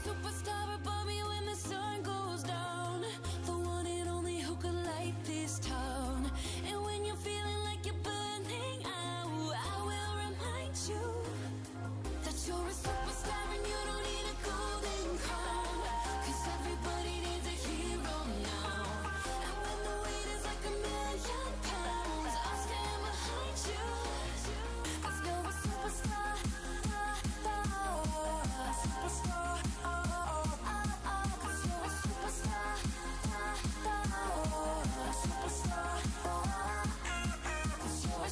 superstar above me when the sun goes down. The one and only who could light this town. And when you're feeling like you're burning out, I will remind you that you're a superstar and you don't need a golden crown. 'Cause everybody needs a hero now. And when the weight is like £1,000,000, I'll stand behind you. 'Cause you're a superstar, superstar. 'Cause you're a superstar, superstar. 'Cause you're a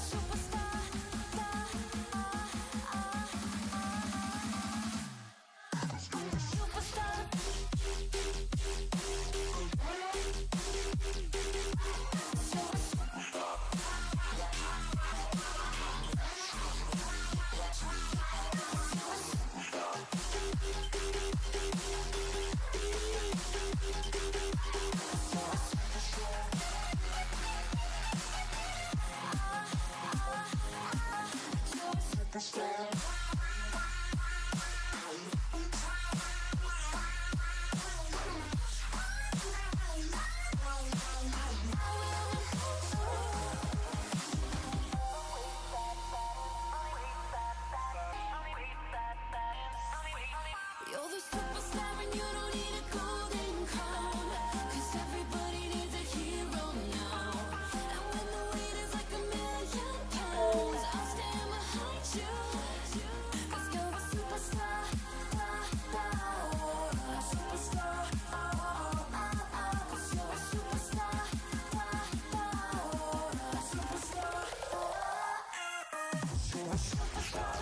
superstar. You're the superstar and you don't need a golden crown. 'Cause everybody needs a hero now. And when the weight is like £1,000,000, I'll stand behind you. 'Cause you're a superstar, superstar. 'Cause you're a superstar, superstar. You're a superstar.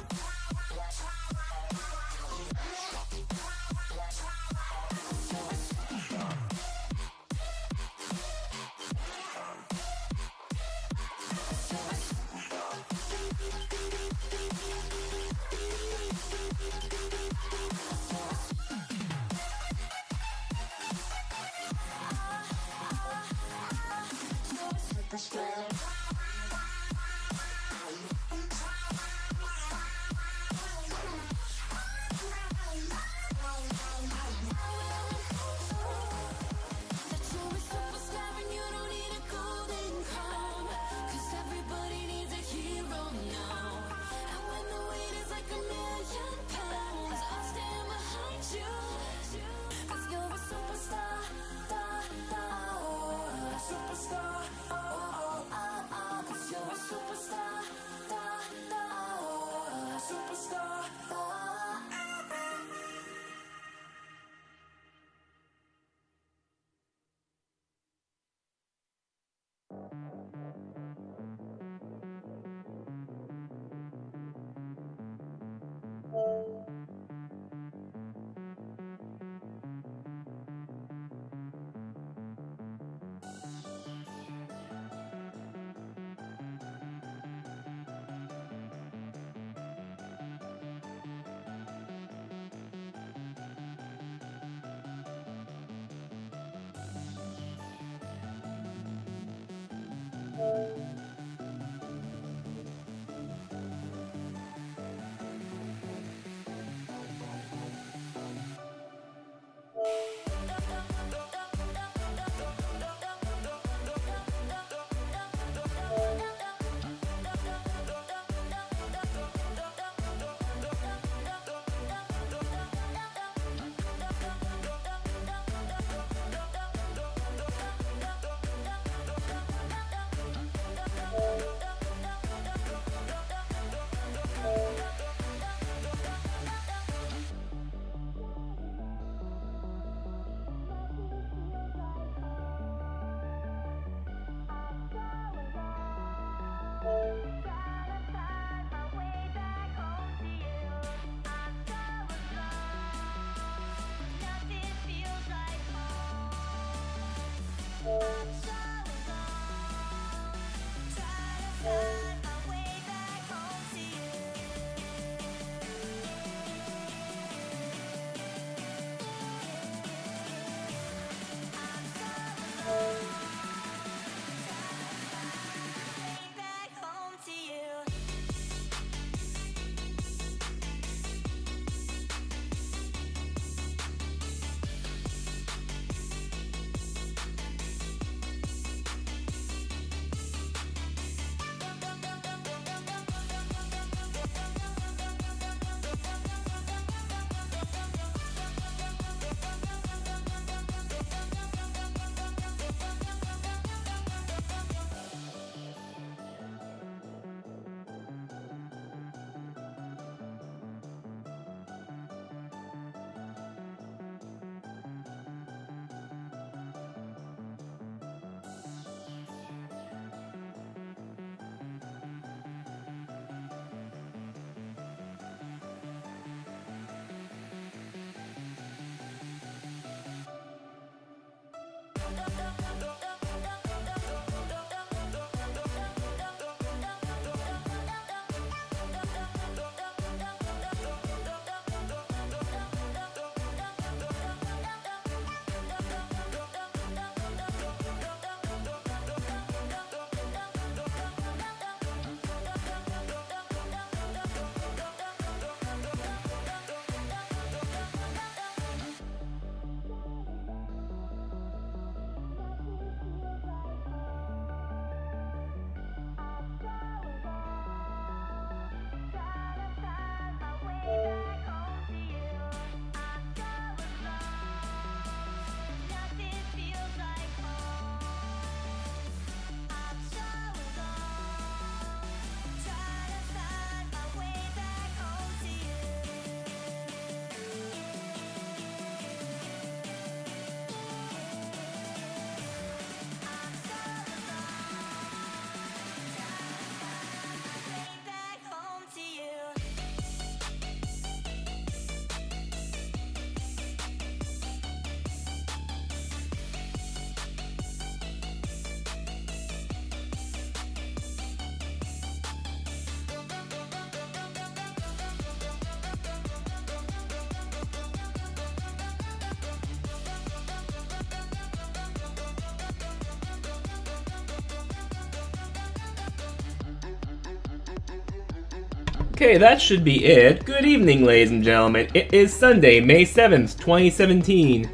Okay, that should be it. Good evening, ladies and gentlemen. It is Sunday, May 7th, 2017.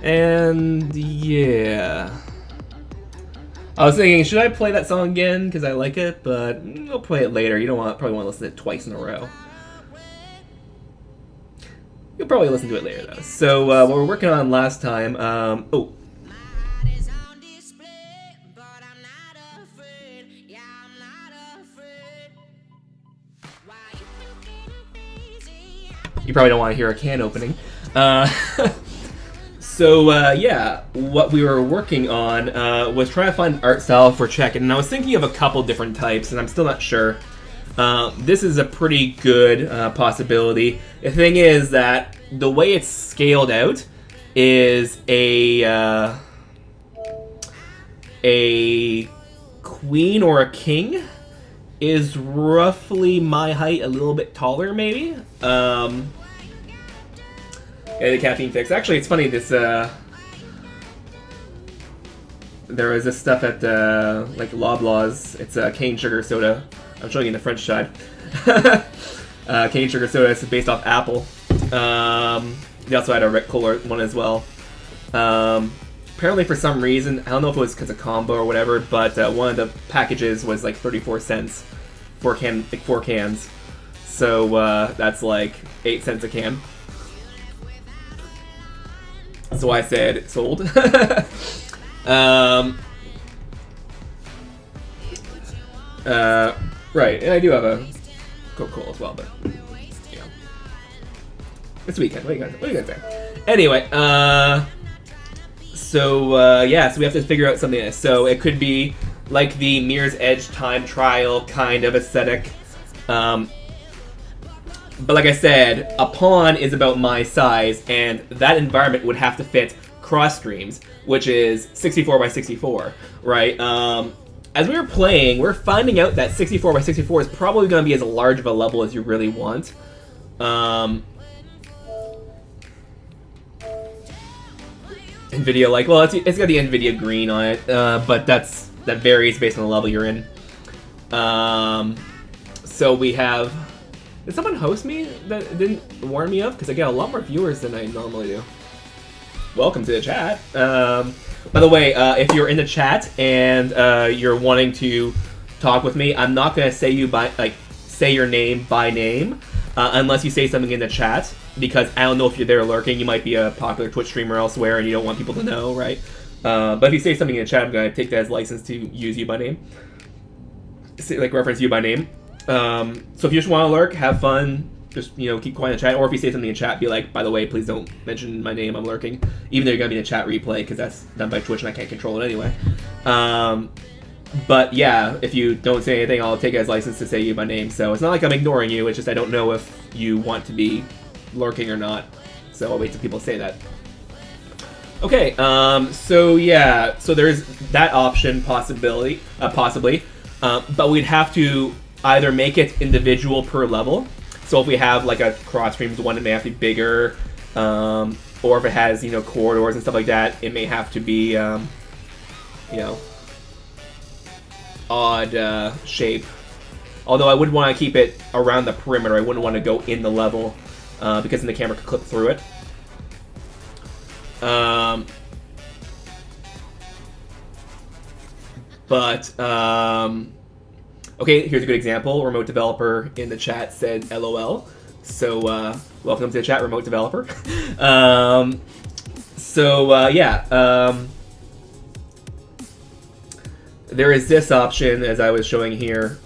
And yeah. I was thinking, should I play that song again? Because I like it, but I'll play it later. You don't probably want to listen to it twice in a row. You'll probably listen to it later, though. So, what we're working on last time, oh. You probably don't want to hear a can opening. Yeah, what we were working on was trying to find an art style for Czech, and I was thinking of a couple different types, and I'm still not sure. This is a pretty good possibility. The thing is that the way it's scaled out is a queen or a king is roughly my height, a little bit taller, maybe. Yeah, the caffeine fix. Actually, it's funny. This there was this stuff at like Loblaws. It's cane sugar soda. I'm showing you the French side. Cane sugar soda. It's based off apple. They also had a Red Cola one as well. Apparently, for some reason, I don't know if it was because of combo or whatever, but one of the packages was like 34 cents for like 4 cans. So that's like 8 cents a can. So I said sold. Right, and I do have a Coca-Cola as well, but you know, it's weekend. What are you gonna say? Anyway, so we have to figure out something. So it could be like the Mirror's Edge time trial kind of aesthetic. But like I said, a pawn is about my size, and that environment would have to fit cross streams, which is 64 by 64, right? As we were playing, we're finding out that 64 by 64 is probably going to be as large of a level as you really want. NVIDIA, like, well, it's got the NVIDIA green on it, but that varies based on the level you're in. So we have... Did someone host me that didn't warn me of? Because I get a lot more viewers than I normally do. Welcome to the chat. By the way, if you're in the chat and you're wanting to talk with me, I'm not gonna say your name by name unless you say something in the chat, because I don't know if you're there lurking. You might be a popular Twitch streamer elsewhere and you don't want people to know, right? But if you say something in the chat, I'm gonna take that as license to use you by name, reference you by name. So if you just want to lurk, have fun, just, keep quiet in the chat. Or if you say something in chat, be like, by the way, please don't mention my name, I'm lurking. Even though you're going to be in a chat replay, because that's done by Twitch and I can't control it anyway. But yeah, if you don't say anything, I'll take it as license to say you by name. So it's not like I'm ignoring you, it's just I don't know if you want to be lurking or not. So I'll wait till people say that. Okay, so there's that option possibly. But we'd have to either make it individual per level. So if we have like a cross streams one, it may have to be bigger. Or if it has, corridors and stuff like that, it may have to be, odd shape. Although I would want to keep it around the perimeter. I wouldn't want to go in the level because then the camera could clip through it. Okay, here's a good example. Remote developer in the chat said LOL. So, welcome to the chat, remote developer. There is this option, as I was showing here.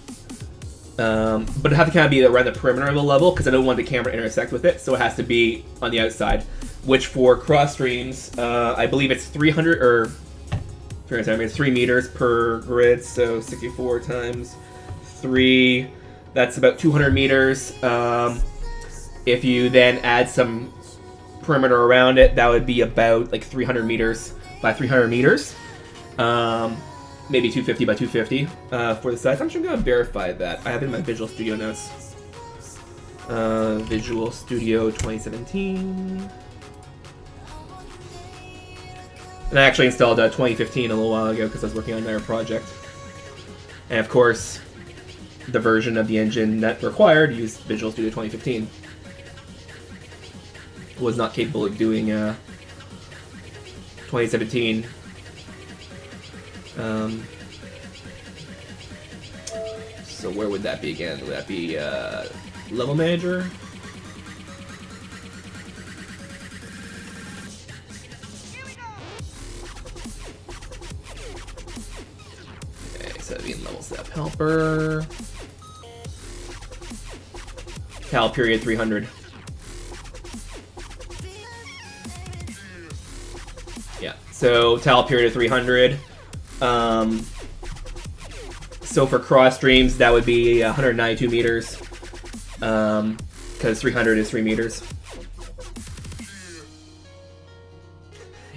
But it has to kind of be around the perimeter of the level, because I don't want the camera to intersect with it, so it has to be on the outside. Which for cross streams, I believe it's 300, or... it's 3 meters per grid, so 64 times 3, that's about 200 meters. If you then add some perimeter around it, that would be about like 300 meters by 300 meters. Maybe 250 by 250 for the size. I'm just going to verify that. I have it in my Visual Studio notes. Visual Studio 2017. And I actually installed 2015 a little while ago because I was working on another project. And of course, the version of the engine that required used Visual Studio 2015. Was not capable of doing 2017. So where would that be again? Would that be level manager? Okay, so that'd be in level step helper. Cal period 300. Yeah, so Tal period of 300. So for cross streams, that would be 192 meters, because 300 is 3 meters.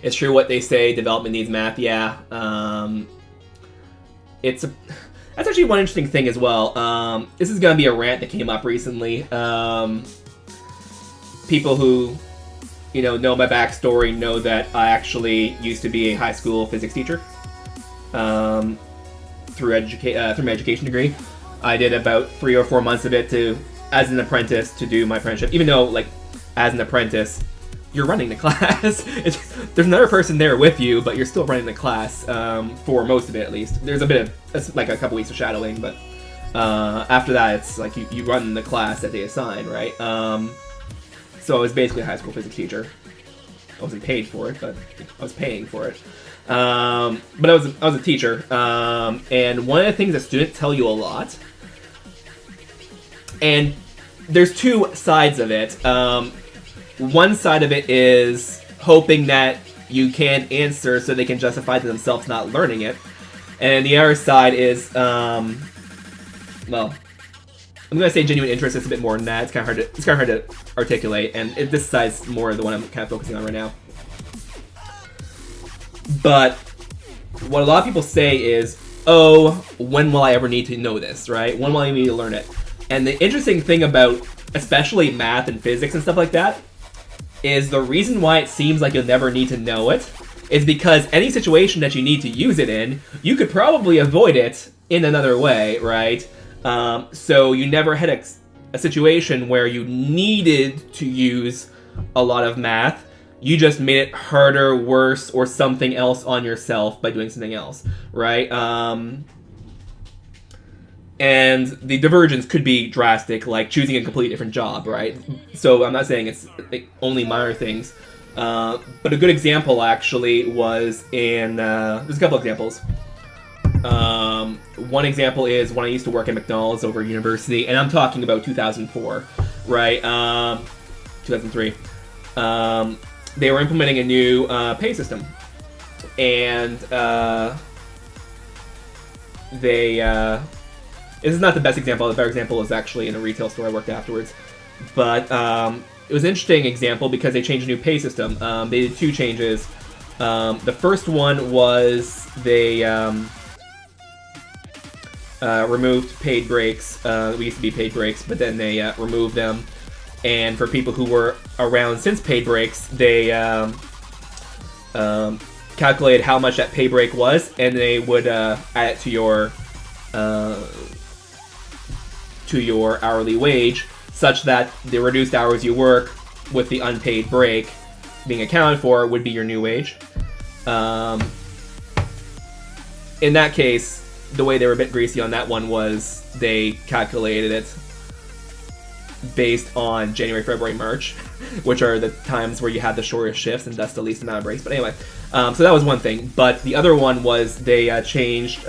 It's true what they say, development needs math, yeah. That's actually one interesting thing as well. This is going to be a rant that came up recently. People who know my backstory know that I actually used to be a high school physics teacher. Through my education degree, I did about 3 or 4 months of it as an apprentice to do my apprenticeship. Even though, like, as an apprentice, you're running the class. There's another person there with you, but you're still running the class for most of it, at least. There's a bit of it's like a couple weeks of shadowing, but after that, it's like you run the class that they assign, right? So I was basically a high school physics teacher. I wasn't paid for it, but I was paying for it. But I was a teacher, and one of the things that students tell you a lot, and there's two sides of it. One side of it is hoping that you can answer so they can justify to themselves not learning it, and the other side is, well, I'm gonna say genuine interest. It's a bit more than that. It's kind of hard to articulate, and this side's more the one I'm kind of focusing on right now. But what a lot of people say is, oh, when will I ever need to know this, right? When will I need to learn it? And the interesting thing about especially math and physics and stuff like that is the reason why it seems like you'll never need to know it is because any situation that you need to use it in, you could probably avoid it in another way, right? So you never had a situation where you needed to use a lot of math. You just made it harder, worse, or something else on yourself by doing something else, right? And the divergence could be drastic, like choosing a completely different job, right? So I'm not saying it's like only minor things. But a good example, actually, was in... there's a couple examples. One example is when I used to work at McDonald's over university, and I'm talking about 2004, right? 2003. They were implementing a new pay system, and this is not the best example. The better example is actually in a retail store I worked afterwards, but it was an interesting example because they changed a new pay system. They did two changes. The first one was they removed paid breaks. We used to be paid breaks, but then they removed them. And for people who were around since paid breaks, they calculated how much that pay break was, and they would add it to your hourly wage, such that the reduced hours you work with the unpaid break being accounted for would be your new wage. In that case, the way they were a bit greasy on that one was they calculated it based on January, February, March, which are the times where you have the shortest shifts and thus the least amount of breaks. But anyway, so that was one thing. But the other one was they changed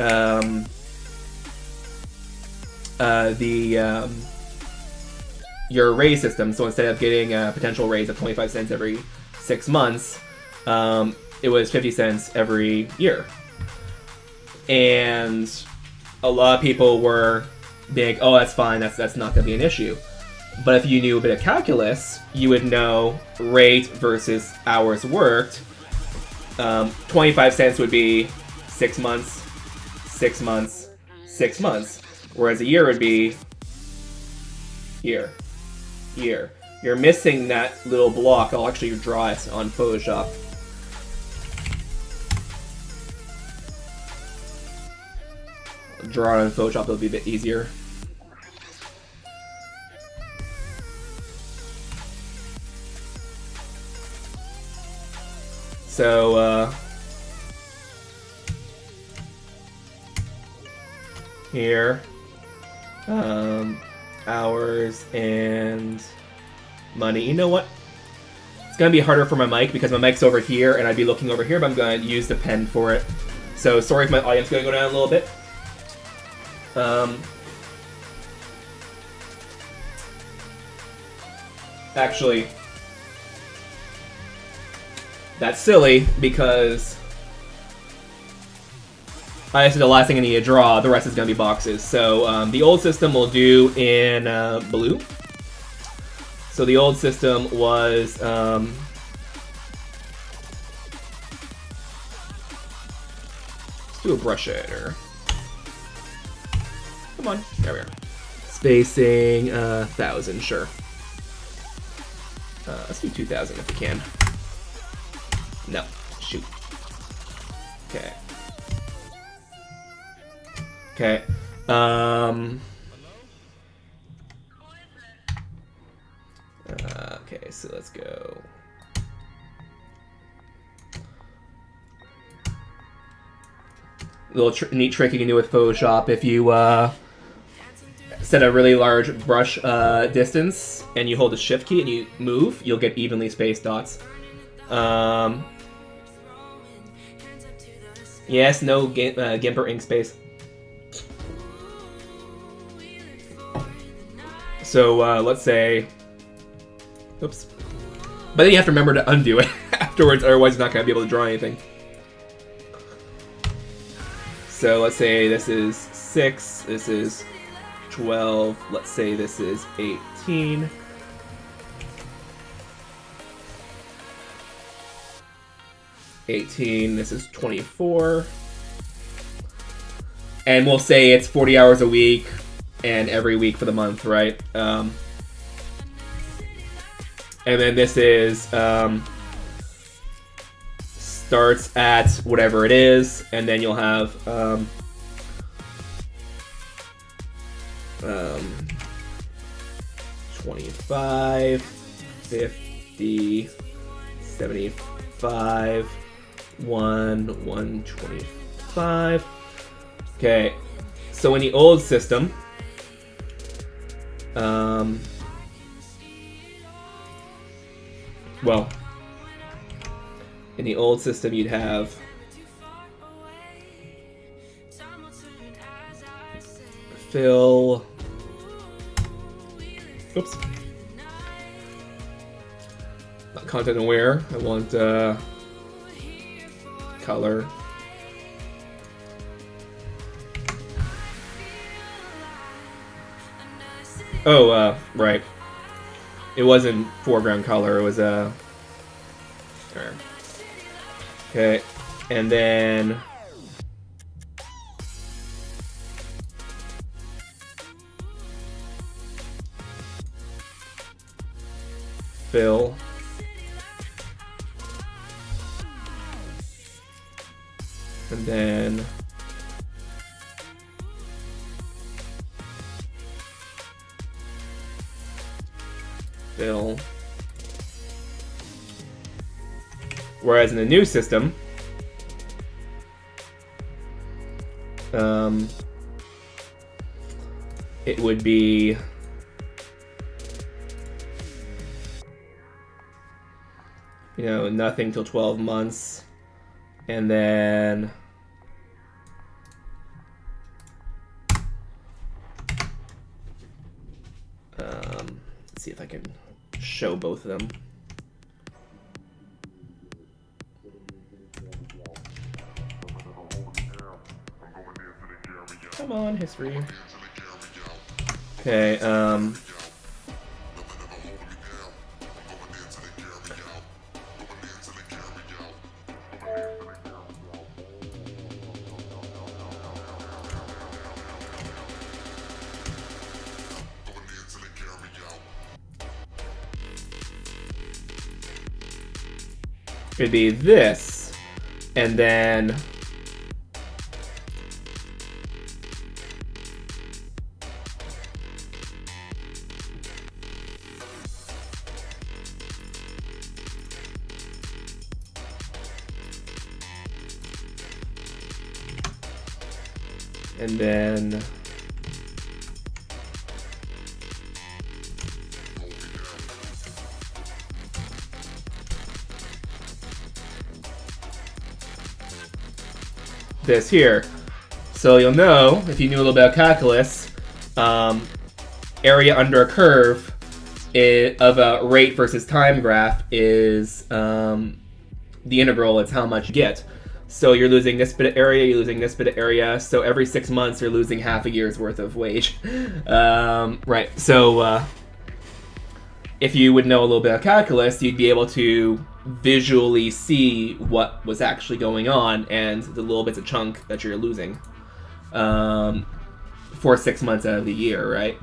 your raise system. So instead of getting a potential raise of 25 cents every 6 months, it was 50 cents every year. And a lot of people were being, oh, that's fine, that's not going to be an issue. But if you knew a bit of calculus, you would know rate versus hours worked. 25 cents would be 6 months, 6 months, 6 months. Whereas a year would be year. You're missing that little block. I'll actually draw it on Photoshop. Draw it on Photoshop, it'll be a bit easier. So, here, hours and money. You know what? It's gonna be harder for my mic because my mic's over here and I'd be looking over here, but I'm gonna use the pen for it. So sorry if my audience is gonna go down a little bit. Actually, that's silly because I said the last thing I need to draw, the rest is going to be boxes. So the old system will do in blue. So the old system was let's do a brush editor. Come on, there we are. Spacing 1,000, sure. Let's do 2,000 if we can. No, shoot. Okay. Okay. Okay, so let's go. Little neat trick you can do with Photoshop if you set a really large brush distance and you hold the shift key and you move, you'll get evenly spaced dots. Yes, no GIMP or ink space. So let's say, oops. But then you have to remember to undo it afterwards, otherwise you're not going to be able to draw anything. So let's say this is 6, this is 12, let's say this is 18. This is 24. And we'll say it's 40 hours a week and every week for the month, right? And then this is starts at whatever it is, and then you'll have 25, 50, 75, 125. Okay, so in the old system, well, in the old system you'd have fill, oops, not content aware, I want color. Oh, right. It wasn't foreground color, it was okay, and then fill, and then fill. Whereas in the new system, it would be nothing till 12 months, and then let's see if I can show both of them. Come on, history. Okay, it'd be this, and then And then this here. So you'll know, if you knew a little bit of calculus, area under a curve of a rate versus time graph is the integral. It's how much you get. So you're losing this bit of area, you're losing this bit of area. So every 6 months, you're losing half a year's worth of wage. Right. So if you would know a little bit of calculus, you'd be able to visually see what was actually going on and the little bits of chunk that you're losing for 6 months out of the year, right?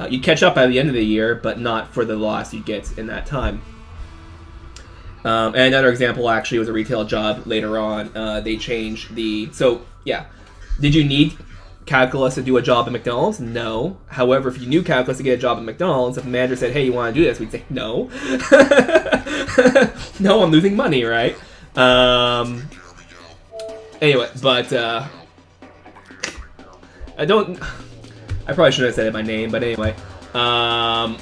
You'd catch up by the end of the year, but not for the loss you get in that time. And another example actually was a retail job later on. They changed the... So, yeah. Did you need calculus to do a job at McDonald's? No. However, if you knew calculus to get a job at McDonald's, if the manager said, hey, you want to do this? We'd say, no. No, I'm losing money, right? Anyway, but... I probably shouldn't have said it by name, but anyway. Then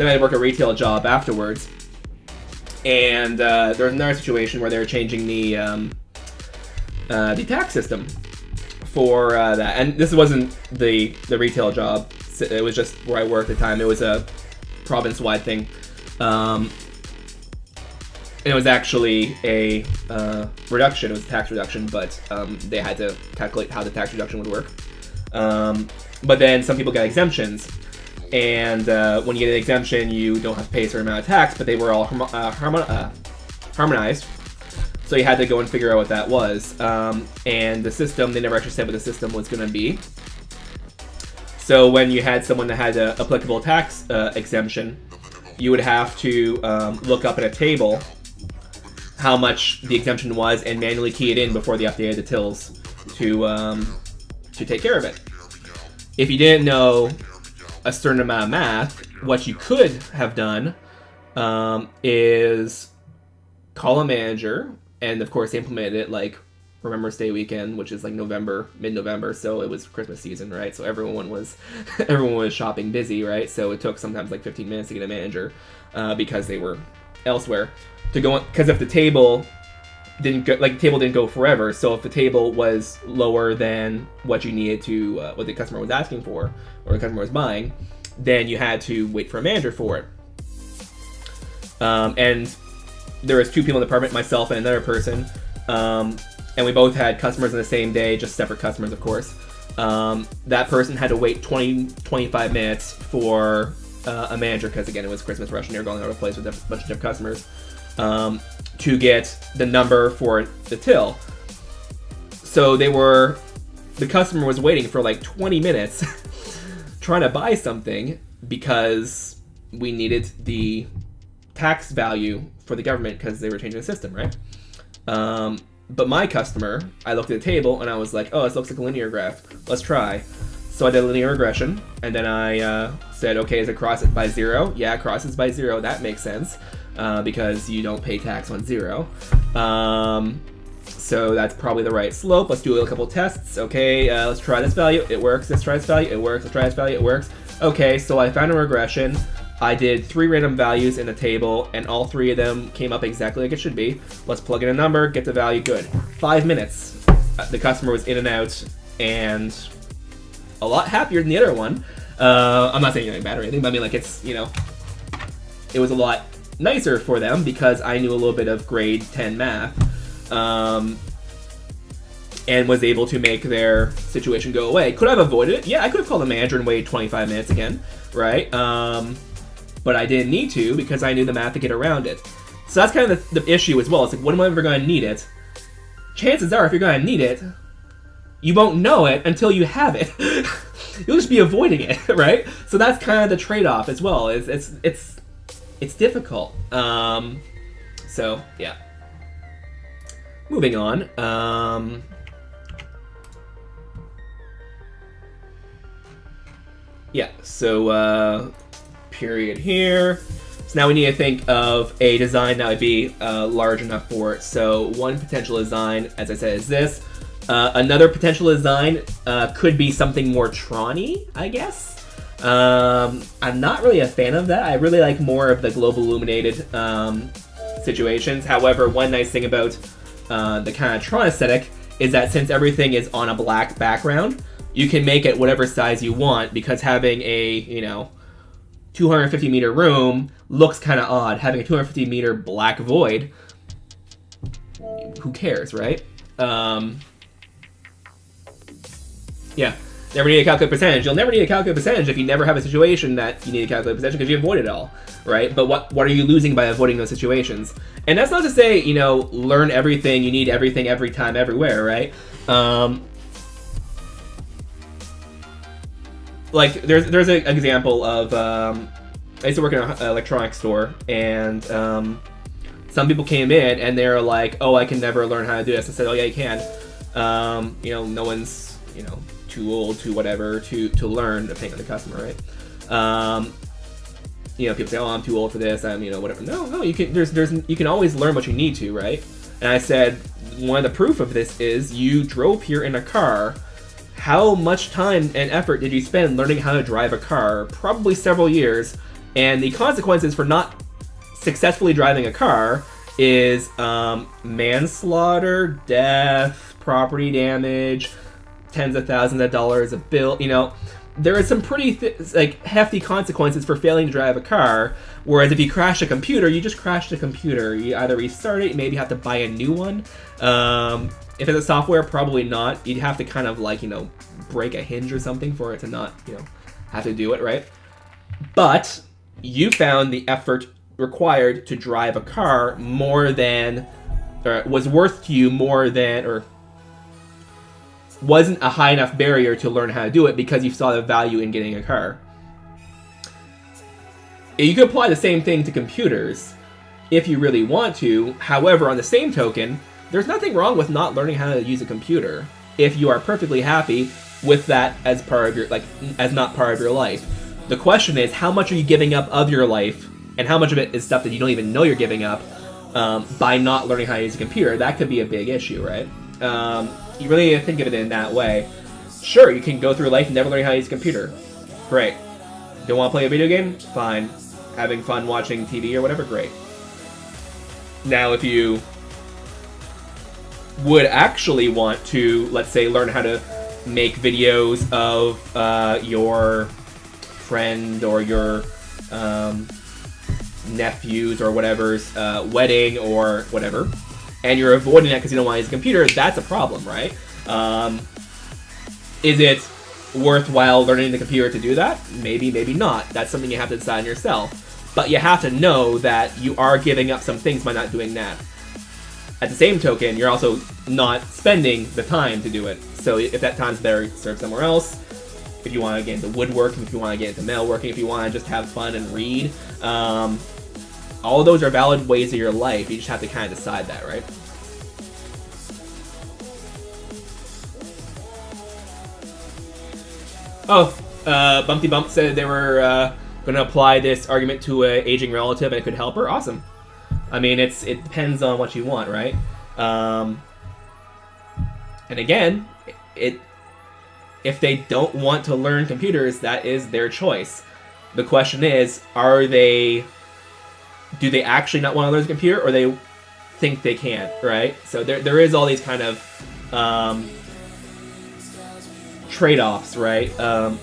I worked a retail job afterwards. And there was another situation where they were changing the tax system for that. And this wasn't the retail job. It was just where I worked at the time. It was a province-wide thing. And it was actually a reduction. It was a tax reduction, but they had to calculate how the tax reduction would work. But then some people got exemptions. And when you get an exemption, you don't have to pay a certain amount of tax, but they were all harmonized. So you had to go and figure out what that was. And the system, they never actually said what the system was going to be. So when you had someone that had an applicable tax exemption, you would have to look up in a table how much the exemption was and manually key it in before they updated the tills to take care of it. If you didn't know a certain amount of math, what you could have done is call a manager, and of course they implemented it like Remembrance Day weekend, which is like November, mid-November, so it was Christmas season, right? So everyone was shopping busy, right? So it took sometimes like 15 minutes to get a manager because they were elsewhere to go on, because if the table didn't go forever, so if the table was lower than what you needed to what the customer was asking for or the customer was buying, then you had to wait for a manager for it. And there was 2 people in the department, myself and another person, and we both had customers on the same day, just separate customers, of course. That person had to wait 25 minutes for a manager, because again, it was Christmas rush and they were going all over the place with a bunch of different customers, to get the number for the till. So the customer was waiting for like 20 minutes trying to buy something because we needed the tax value for the government because they were changing the system, right? But my customer, I looked at the table and I was like, oh, this looks like a linear graph. Let's try. So I did a linear regression, and then I said, okay, is it crossed by 0? Yeah, it crosses by 0. That makes sense because you don't pay tax on 0. So that's probably the right slope. Let's do a couple tests. Okay, let's try this value. It works. Let's try this value. It works. Let's try this value. It works. Okay, so I found a regression. I did 3 random values in the table, and all 3 of them came up exactly like it should be. Let's plug in a number, get the value, good. 5 minutes. The customer was in and out, and a lot happier than the other one. I'm not saying anything bad or anything, but I mean, like, it's, you know, it was a lot nicer for them because I knew a little bit of grade 10 math, and was able to make their situation go away. Could I have avoided it? Yeah, I could have called the manager and waited 25 minutes again, right? But I didn't need to because I knew the math to get around it. So that's kind of the issue as well. It's like, when am I ever going to need it? Chances are, if you're going to need it, you won't know it until you have it. You'll just be avoiding it, right? So that's kind of the trade-off as well. It's difficult. So yeah. Moving on. Yeah. So period here. So now we need to think of a design that would be large enough for it. So one potential design, as I said, is this. Another potential design could be something more Tron-y, I guess. I'm not really a fan of that. I really like more of the global illuminated situations. However, one nice thing about the kind of Tron aesthetic is that since everything is on a black background, you can make it whatever size you want, because having a, 250 meter room looks kind of odd. Having a 250 meter black void, who cares, right? Yeah. Never need to calculate percentage. You'll never need to calculate percentage if you never have a situation that you need to calculate percentage, because you avoid it all, right? But what are you losing by avoiding those situations? And that's not to say, learn everything, you need everything every time, everywhere, right? Like, there's an example of, I used to work in an electronics store, and some people came in and they're like, oh, I can never learn how to do this. I said, oh yeah, you can. No one's, too old to whatever to learn, depending on the customer, right? People say, oh, I'm too old for this, I'm whatever. No, you can you can always learn what you need to, right? And I said, one of the proof of this is you drove here in a car. How much time and effort did you spend learning how to drive a car? Probably several years. And the consequences for not successfully driving a car is manslaughter, death, property damage, tens of thousands of dollars of bill. There are some pretty hefty consequences for failing to drive a car. Whereas if you crash a computer, you just crash the computer. You either restart it, you maybe have to buy a new one. If it's a software, probably not. You'd have to kind of break a hinge or something for it to not have to do it, right? But you found the effort required to drive a car was worth to you more than, or wasn't a high enough barrier to learn how to do it because you saw the value in getting a car. You could apply the same thing to computers if you really want to. However, on the same token, there's nothing wrong with not learning how to use a computer if you are perfectly happy with that as part of your, as not part of your life. The question is, how much are you giving up of your life, and how much of it is stuff that you don't even know you're giving up by not learning how to use a computer? That could be a big issue, right? You really need to think of it in that way. Sure, you can go through life never learning how to use a computer. Great. Don't want to play a video game? Fine. Having fun watching TV or whatever? Great. Now, if you would actually want to, let's say, learn how to make videos of your friend or your nephew's or whatever's wedding or whatever, and you're avoiding that because you don't want to use a computer, that's a problem, right? Is it worthwhile learning the computer to do that? Maybe, maybe not. That's something you have to decide yourself. But you have to know that you are giving up some things by not doing that. At the same token, you're also not spending the time to do it. So if that time's better served somewhere else, if you want to get into woodworking, if you want to get into metalworking, if you want to just have fun and read, all of those are valid ways of your life. You just have to kind of decide that, right? Oh, Bumpty Bump said they were going to apply this argument to an aging relative and it could help her. Awesome. I mean, it depends on what you want, right? And again, if they don't want to learn computers, that is their choice. The question is, do they actually not want to learn a computer, or they think they can't, right? So there is all these kind of trade-offs, right,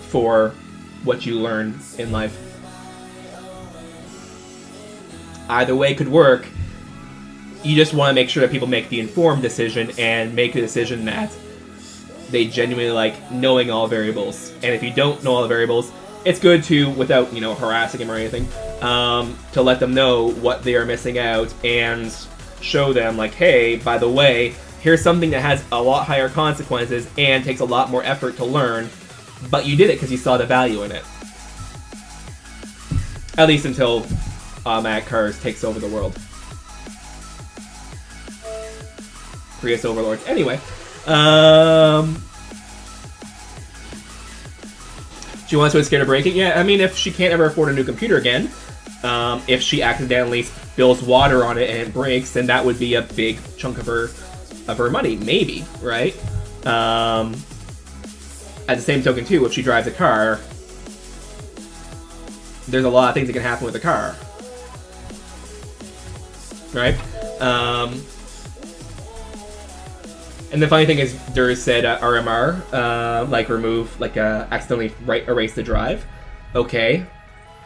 for what you learn in life. Either way could work. You just want to make sure that people make the informed decision and make a decision that they genuinely like knowing all variables. And if you don't know all the variables, it's good to, without, harassing them or anything, to let them know what they are missing out and show them, like, hey, by the way, here's something that has a lot higher consequences and takes a lot more effort to learn, but you did it because you saw the value in it. At least until automatic cars takes over the world. Prius overlords. Anyway, she wants to be scared of breaking. Yeah, I mean, if she can't ever afford a new computer again, If she accidentally spills water on it and it breaks, then that would be a big chunk of her money, maybe, right? At the same token, too, if she drives a car, there's a lot of things that can happen with a car, right? And the funny thing is, Durs said RMR, like remove, like accidentally erase the drive. Okay.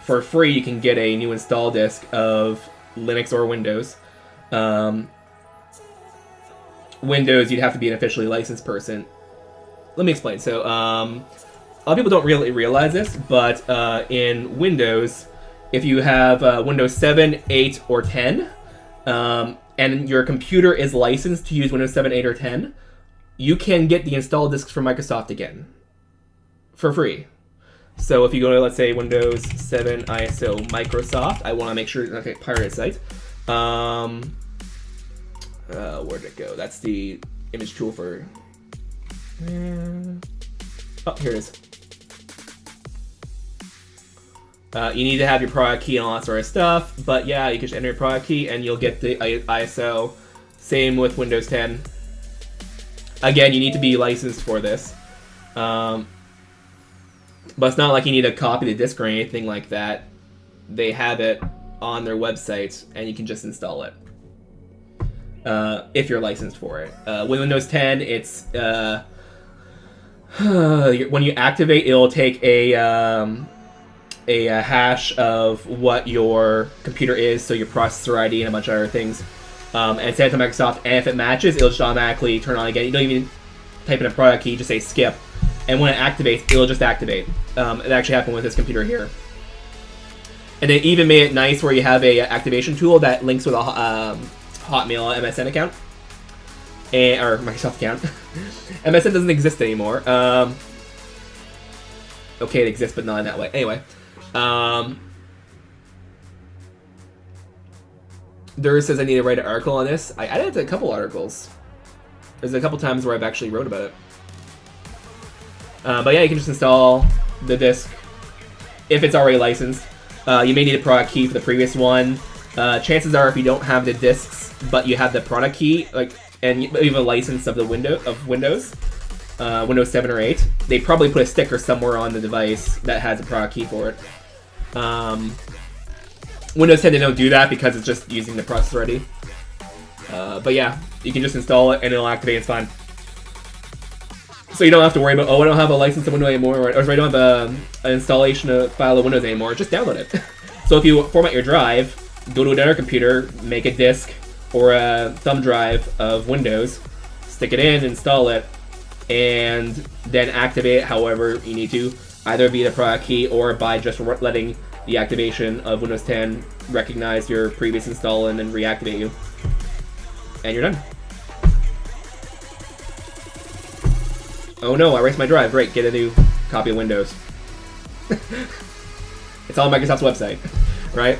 For free, you can get a new install disk of Linux or Windows. Windows, you'd have to be an officially licensed person. Let me explain. So, a lot of people don't really realize this, but in Windows, if you have Windows 7, 8, or 10, and your computer is licensed to use Windows 7, 8, or 10, you can get the install disks from Microsoft again for free. So if you go to, let's say, Windows 7 ISO Microsoft, I want to make sure, okay, pirated site. Where'd it go? That's the image tool for... oh, here it is. You need to have your product key and all that sort of stuff, but yeah, you can just enter your product key and you'll get the ISO. Same with Windows 10. Again, you need to be licensed for this. But it's not like you need to copy the disk or anything like that. They have it on their website, and you can just install it. If you're licensed for it. With Windows 10, it's... when you activate, it'll take a hash of what your computer is, so your processor ID and a bunch of other things, and send it to Microsoft, and if it matches, it'll just automatically turn on again. You don't even type in a product key, you just say skip, and when it activates, it'll just activate. It actually happened with this computer here. And they even made it nice where you have a activation tool that links with a Hotmail MSN account, or Microsoft account. MSN doesn't exist anymore. Okay, it exists, but not in that way. Anyway. Durs says I need to write an article on this. I added a couple articles. There's a couple times where I've actually wrote about it. But yeah, you can just install the disk if it's already licensed. You may need a product key for the previous one. Chances are, if you don't have the disks, but you have the product key, and you have a license of the Windows 7 or 8, they probably put a sticker somewhere on the device that has a product key for it. Windows 10, they don't do that because it's just using the processor already. But yeah, you can just install it and it'll activate. It's fine. So you don't have to worry about, oh, I don't have a license of Windows anymore, or I don't have an installation file of Windows anymore. Just download it. So if you format your drive, go to another computer, make a disk or a thumb drive of Windows, stick it in, install it, and then activate it however you need to, either via the product key or by just letting the activation of Windows 10 recognize your previous install and then reactivate you. And you're done. Oh no, I erased my drive. Great, get a new copy of Windows. It's on Microsoft's website, right?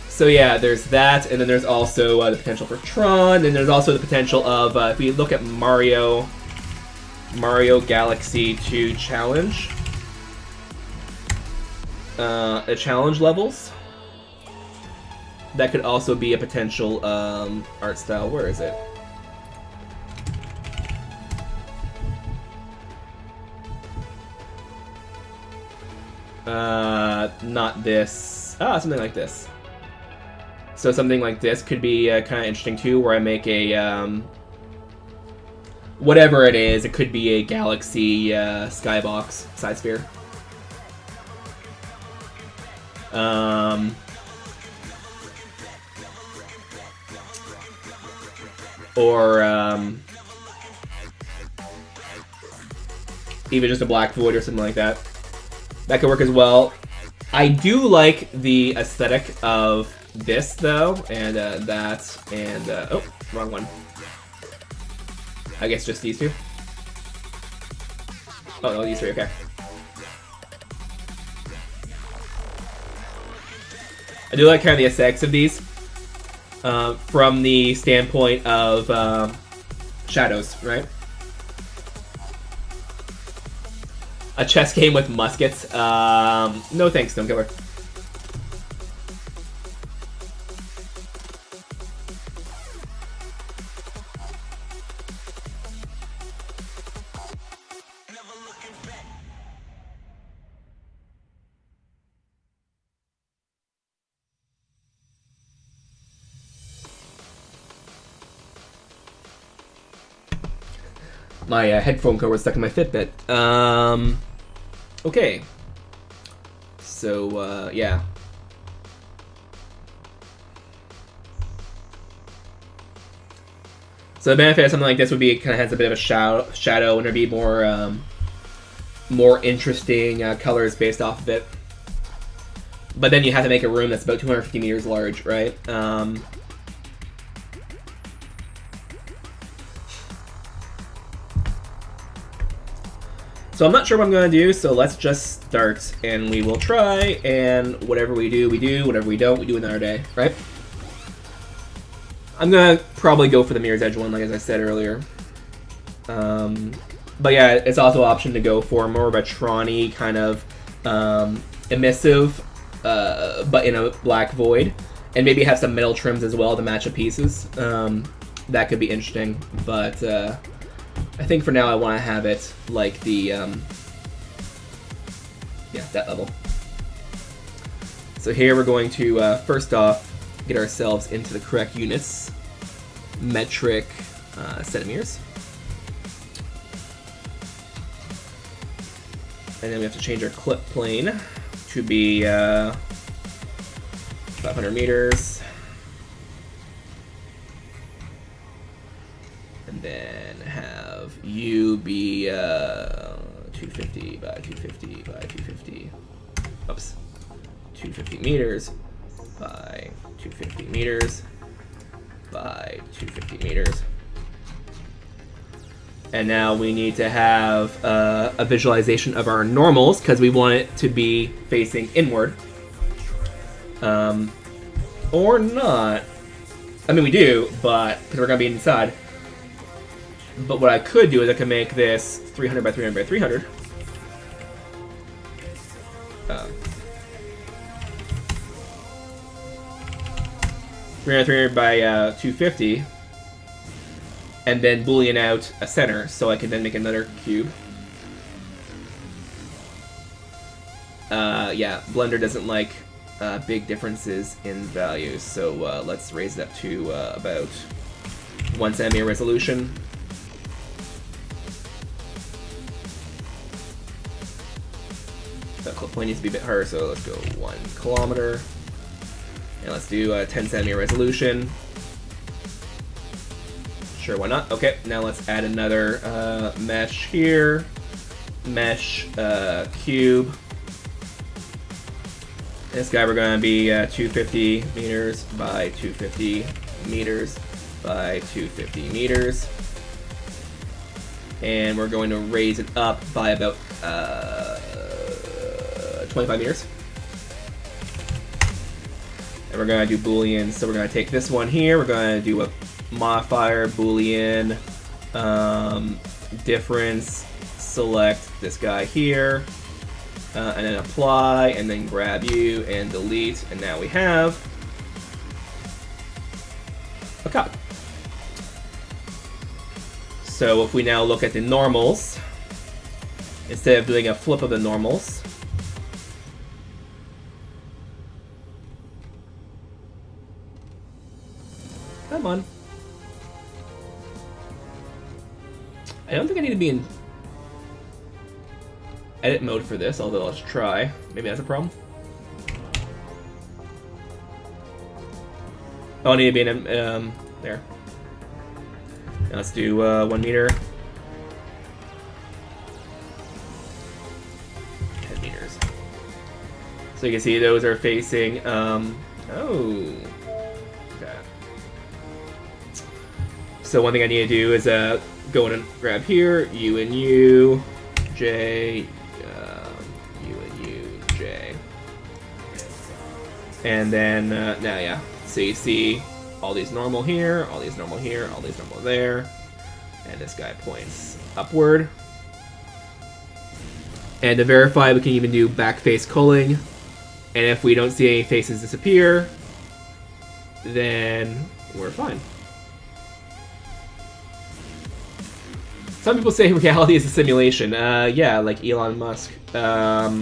So yeah, there's that, and then there's also the potential for Tron, and there's also the potential of, if we look at Mario Galaxy 2 Challenge, the challenge levels, that could also be a potential art style. Where is it? Not this. Something like this. So something like this could be kind of interesting too, where I make a, whatever it is, it could be a galaxy skybox side sphere. Or even just a black void or something like that. That could work as well. I do like the aesthetic of this though, and that, and oh, wrong one. I guess just these two. Oh no, these three. Okay. I do like kind of the aesthetics of these, from the standpoint of shadows, right? A chess game with muskets. No thanks, Stone Killer. My headphone cover was stuck in my Fitbit. Okay. So, yeah. So the benefit of something like this would be it kind of has a bit of a shadow and there'd be more, more interesting colors based off of it. But then you have to make a room that's about 250 meters large, right? So I'm not sure what I'm going to do, so let's just start, and we will try, and whatever we do, we do. Whatever we don't, we do another day, right? I'm going to probably go for the Mirror's Edge one, like as I said earlier. But yeah, it's also an option to go for more of a Tron-y kind of emissive, but in a black void. And maybe have some metal trims as well to match the pieces. That could be interesting, but I think for now I want to have it like the, yeah, that level. So here we're going to, first off, get ourselves into the correct units. Metric centimeters. And then we have to change our clip plane to be 500 meters. And then have U be 250 by 250 by 250. Oops. 250 meters by 250 meters by 250 meters. And now we need to have a visualization of our normals because we want it to be facing inward. Or not. I mean, we do, but because we're going to be inside. But what I could do is I could make this 300 by 300 by 300. 300 by 250. And then Boolean out a center, so I can then make another cube. Yeah, Blender doesn't like big differences in values, so let's raise it up to about 1 centimeter resolution. The clip plane needs to be a bit higher, so let's go 1 kilometer. And let's do a 10 centimeter resolution. Sure, why not? Okay, now let's add another mesh here. Mesh cube. This guy we're going to be 250 meters by 250 meters by 250 meters. And we're going to raise it up by about 25 meters. And we're going to do Boolean, so we're going to take this one here, we're going to do a modifier, Boolean, difference, select this guy here, and then apply, and then grab you, and delete, and now we have a cup. So if we now look at the normals, instead of doing a flip of the normals, come on. I don't think I need to be in edit mode for this, although let's try. Maybe that's a problem. Oh, I need to be in there. Now let's do 1 meter. 10 meters. So you can see those are facing, oh. Okay. So one thing I need to do is go in and grab here, U and U, J, U and U, J. And then, now yeah, so you see all these normal here, all these normal here, all these normal there, and this guy points upward. And to verify, we can even do back face culling. And if we don't see any faces disappear, then we're fine. Some people say reality is a simulation. Yeah, like Elon Musk. Yeah.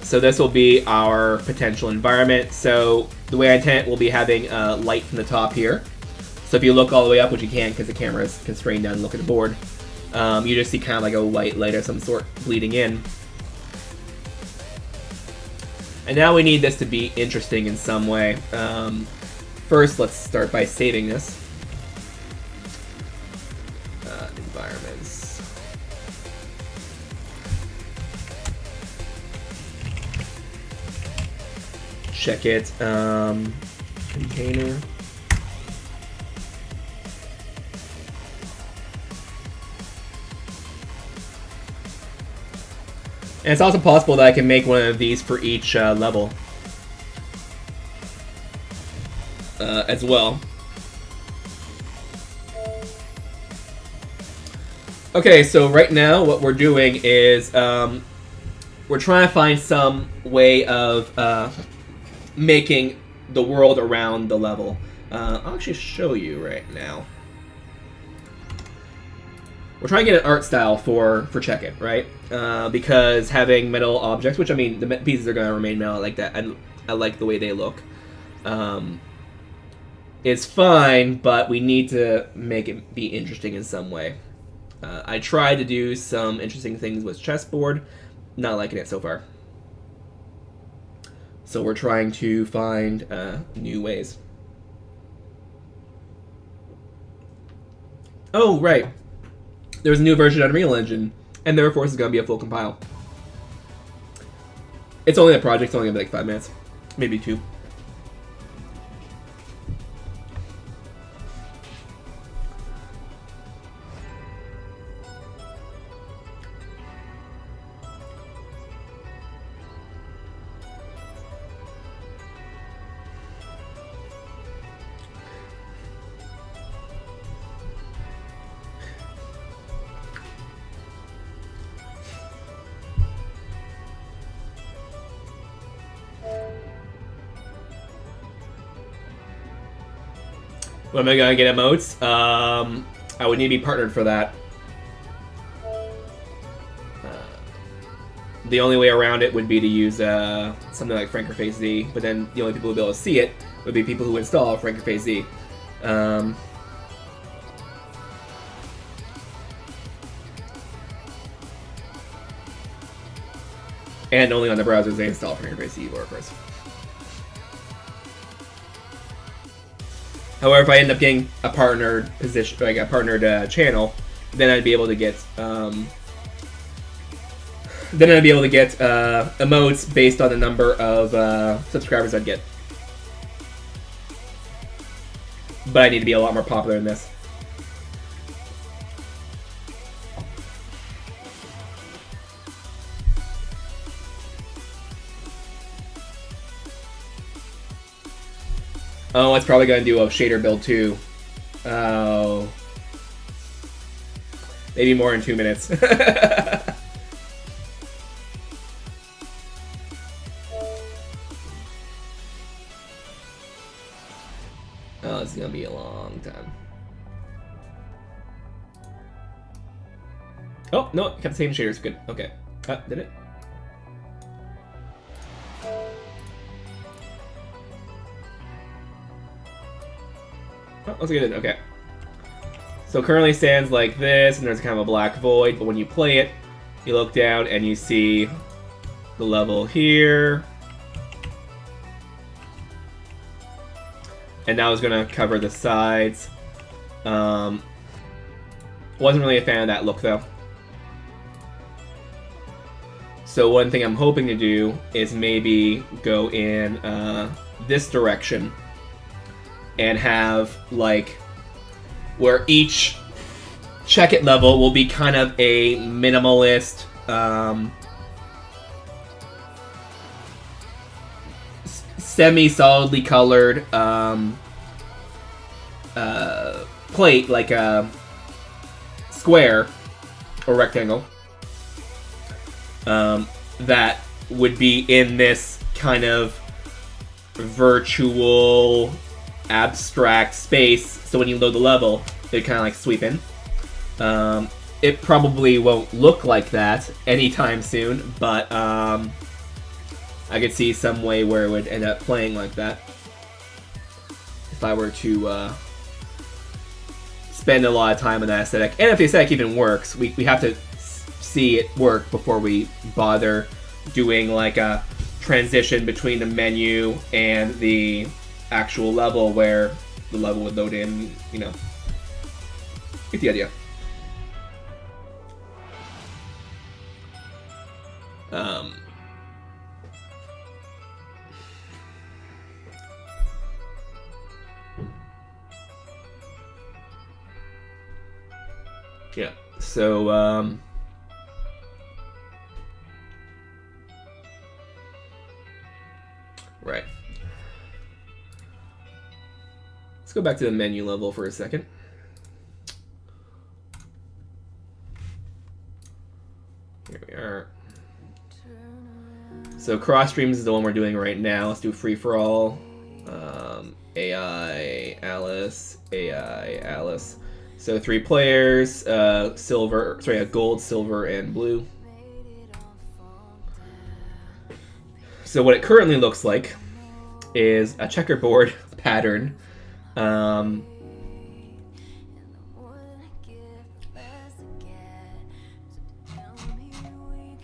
So this will be our potential environment. So the way I intend it, we'll be having light from the top here. So if you look all the way up, which you can't because the camera is constrained down and look at the board, you just see kind of like a white light of some sort bleeding in. And now we need this to be interesting in some way. First, let's start by saving this. Environments. Check it. Container. And it's also possible that I can make one of these for each level as well. Okay, so right now what we're doing is we're trying to find some way of making the world around the level. I'll actually show you right now. We're trying to get an art style for Check It, right? Because having metal objects, which I mean, the pieces are going to remain metal like that. I like the way they look. It's fine, but we need to make it be interesting in some way. I tried to do some interesting things with chessboard, not liking it so far. So we're trying to find new ways. Oh, right. There's a new version of Unreal Engine, and therefore it's going to be a full compile. It's only a project, it's only going to be like 5 minutes. Maybe 2. When am I gonna get emotes? I would need to be partnered for that. The only way around it would be to use something like Frankerface Z, but then the only people who would be able to see it would be people who install Frankerface Z. And only on the browsers they install Frankerface Z workers. However, if I end up getting a partnered position, like a partnered channel, then I'd be able to get emotes based on the number of subscribers I'd get. But I need to be a lot more popular than this. Oh, it's probably going to do a shader build too. Oh. Maybe more in 2 minutes. Oh, this is going to be a long time. Oh, no, it kept the same shaders. Good. Okay. Did it? Oh, let's get it. Okay. So currently stands like this, and there's kind of a black void, but when you play it, you look down and you see the level here. And now it's going to cover the sides. Wasn't really a fan of that look, though. So one thing I'm hoping to do is maybe go in this direction and have, like, where each Check It level will be kind of a minimalist, semi-solidly colored plate, like square or rectangle that would be in this kind of virtual abstract space. So when you load the level, it kind of like sweep in. It probably won't look like that anytime soon, but I could see some way where it would end up playing like that. If I were to spend a lot of time on that aesthetic. And if the aesthetic even works, we have to see it work before we bother doing like a transition between the menu and the actual level where the level would load in, you know. Get the idea. Yeah, so, right. Let's go back to the menu level for a second. Here we are. So cross streams is the one we're doing right now. Let's do free for all. AI, Alice, AI, Alice. So 3 players, gold, silver, and blue. So what it currently looks like is a checkerboard pattern.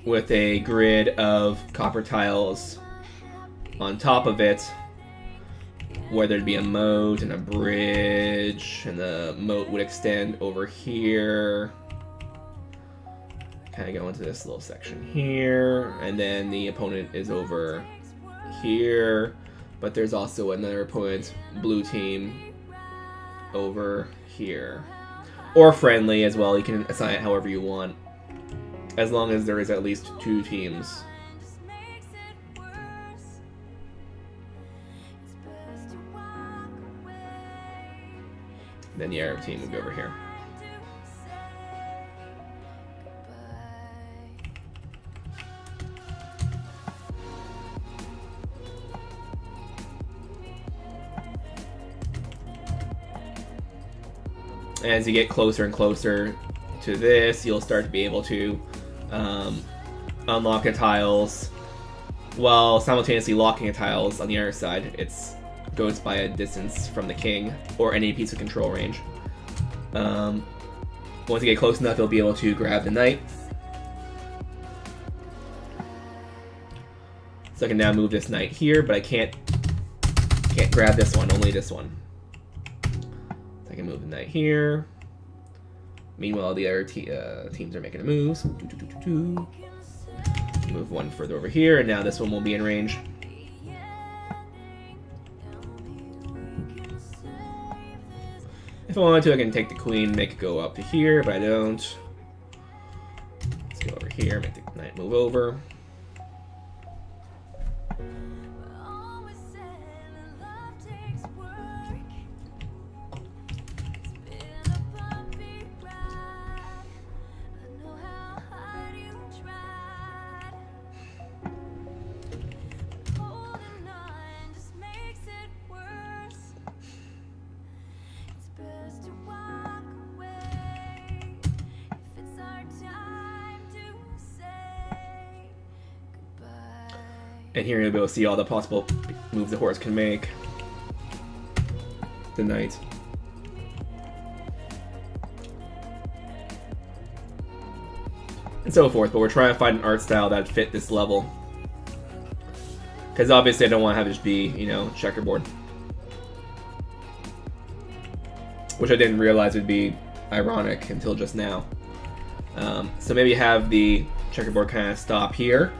With a grid of copper tiles on top of it, where there'd be a moat and a bridge, and the moat would extend over here. Kind of go into this little section here, and then the opponent is over here, but there's also another opponent, blue team, over here. Or friendly as well, you can assign it however you want, as long as there is at least 2 teams. Then the Arab team will be over here. As you get closer and closer to this, you'll start to be able to unlock the tiles while simultaneously locking the tiles on the other side. It's goes by a distance from the king or any piece of control range. Once you get close enough, you'll be able to grab the knight. So I can now move this knight here, but I can't grab this one, only this one. So I can move the knight here. Meanwhile, the other teams are making a move. So move one further over here, and now this one will be in range. If I wanted to, I can take the queen, make it go up to here, but I don't. Let's go over here, make the knight move over. And here you'll be able to see all the possible moves the horse can make. The knight. And so forth, but we're trying to find an art style that fit this level. Because obviously I don't want to have it just be, you know, checkerboard. Which I didn't realize would be ironic until just now. So maybe have the checkerboard kind of stop here.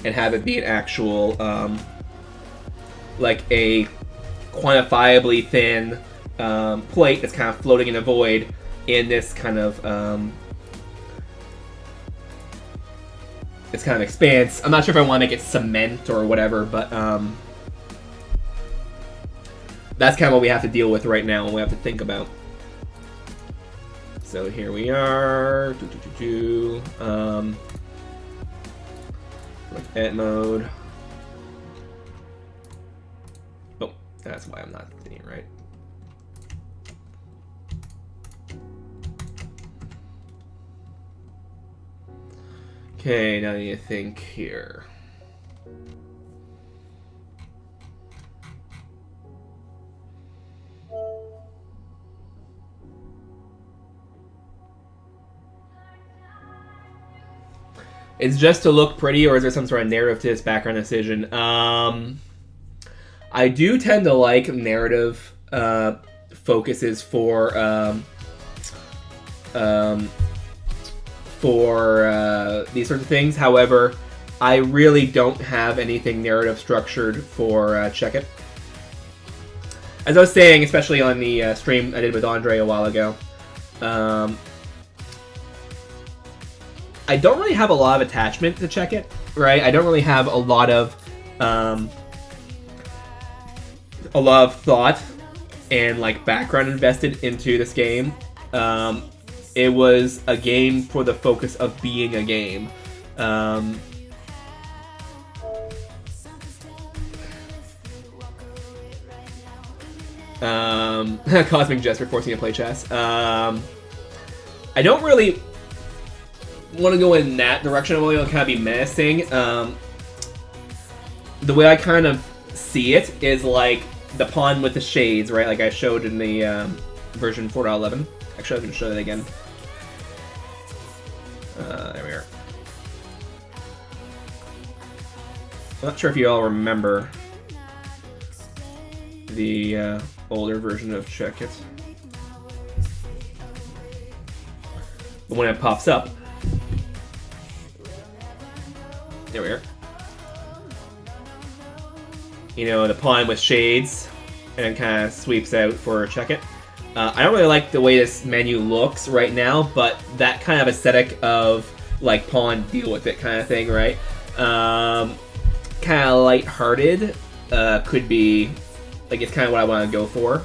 And have it be an actual, like a quantifiably thin plate that's kind of floating in a void in this kind of, this kind of expanse. I'm not sure if I want to make it cement or whatever, but that's kind of what we have to deal with right now and we have to think about. So here we are. Like edit mode. Oh, that's why I'm not seeing it right. Okay, now you think here. It's just to look pretty, or is there some sort of narrative to this background decision? I do tend to like narrative focuses for these sorts of things. However, I really don't have anything narrative structured for Check It. As I was saying, especially on the stream I did with Andre a while ago, I don't really have a lot of attachment to Check It, right? I don't really have a lot of thought and like background invested into this game. It was a game for the focus of being a game. Cosmic Jester forcing me to play chess. I don't really want to go in that direction. I'm only going to kind of be menacing. The way I kind of see it is like the pawn with the shades, right? Like I showed in the version 4.11. Actually, I can show that again. There we are. I'm not sure if you all remember the older version of Check It. But when it pops up, there we are. You know, the pawn with shades, and kind of sweeps out for Check It. I don't really like the way this menu looks right now, but that kind of aesthetic of like pawn deal with it kind of thing, right? Kind of lighthearted could be like it's kind of what I want to go for.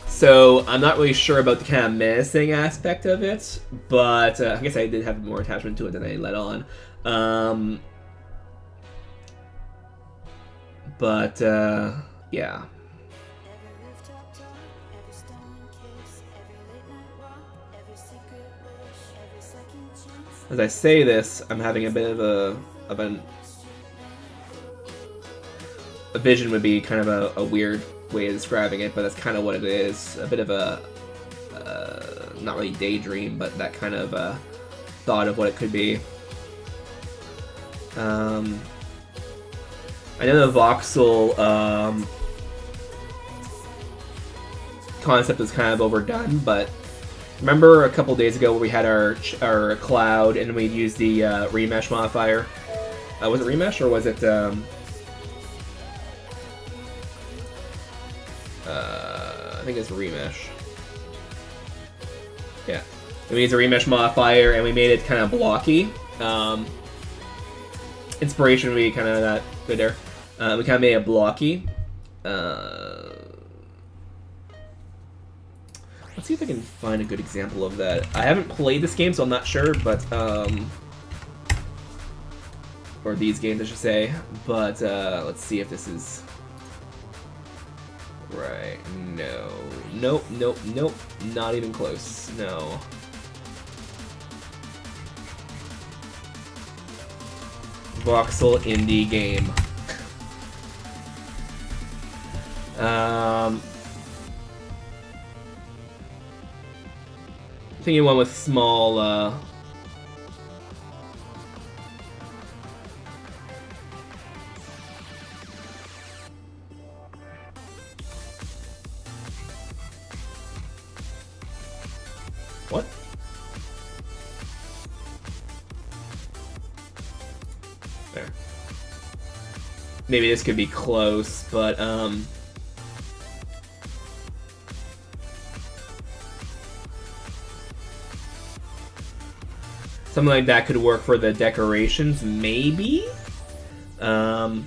So I'm not really sure about the kind of menacing aspect of it, but I guess I did have more attachment to it than I let on. Yeah. As I say this, I'm having a bit of a vision would be kind of a weird way of describing it, but that's kind of what it is. A bit of a not really daydream, but that kind of thought of what it could be. I know the voxel concept was kind of overdone, but remember a couple days ago where we had our cloud and we used the remesh modifier? Was it remesh or was it? I think it's remesh. Yeah. We used a remesh modifier and we made it kind of blocky. Inspiration would be kind of that good there. We kind of made it blocky. Let's see if I can find a good example of that. I haven't played this game, so I'm not sure, but or these games, I should say. But let's see if this is right. No. Nope. Nope. Nope. Not even close. No. Voxel indie game. Thinking one with small. What? There. Maybe this could be close, but something like that could work for the decorations, maybe. Um,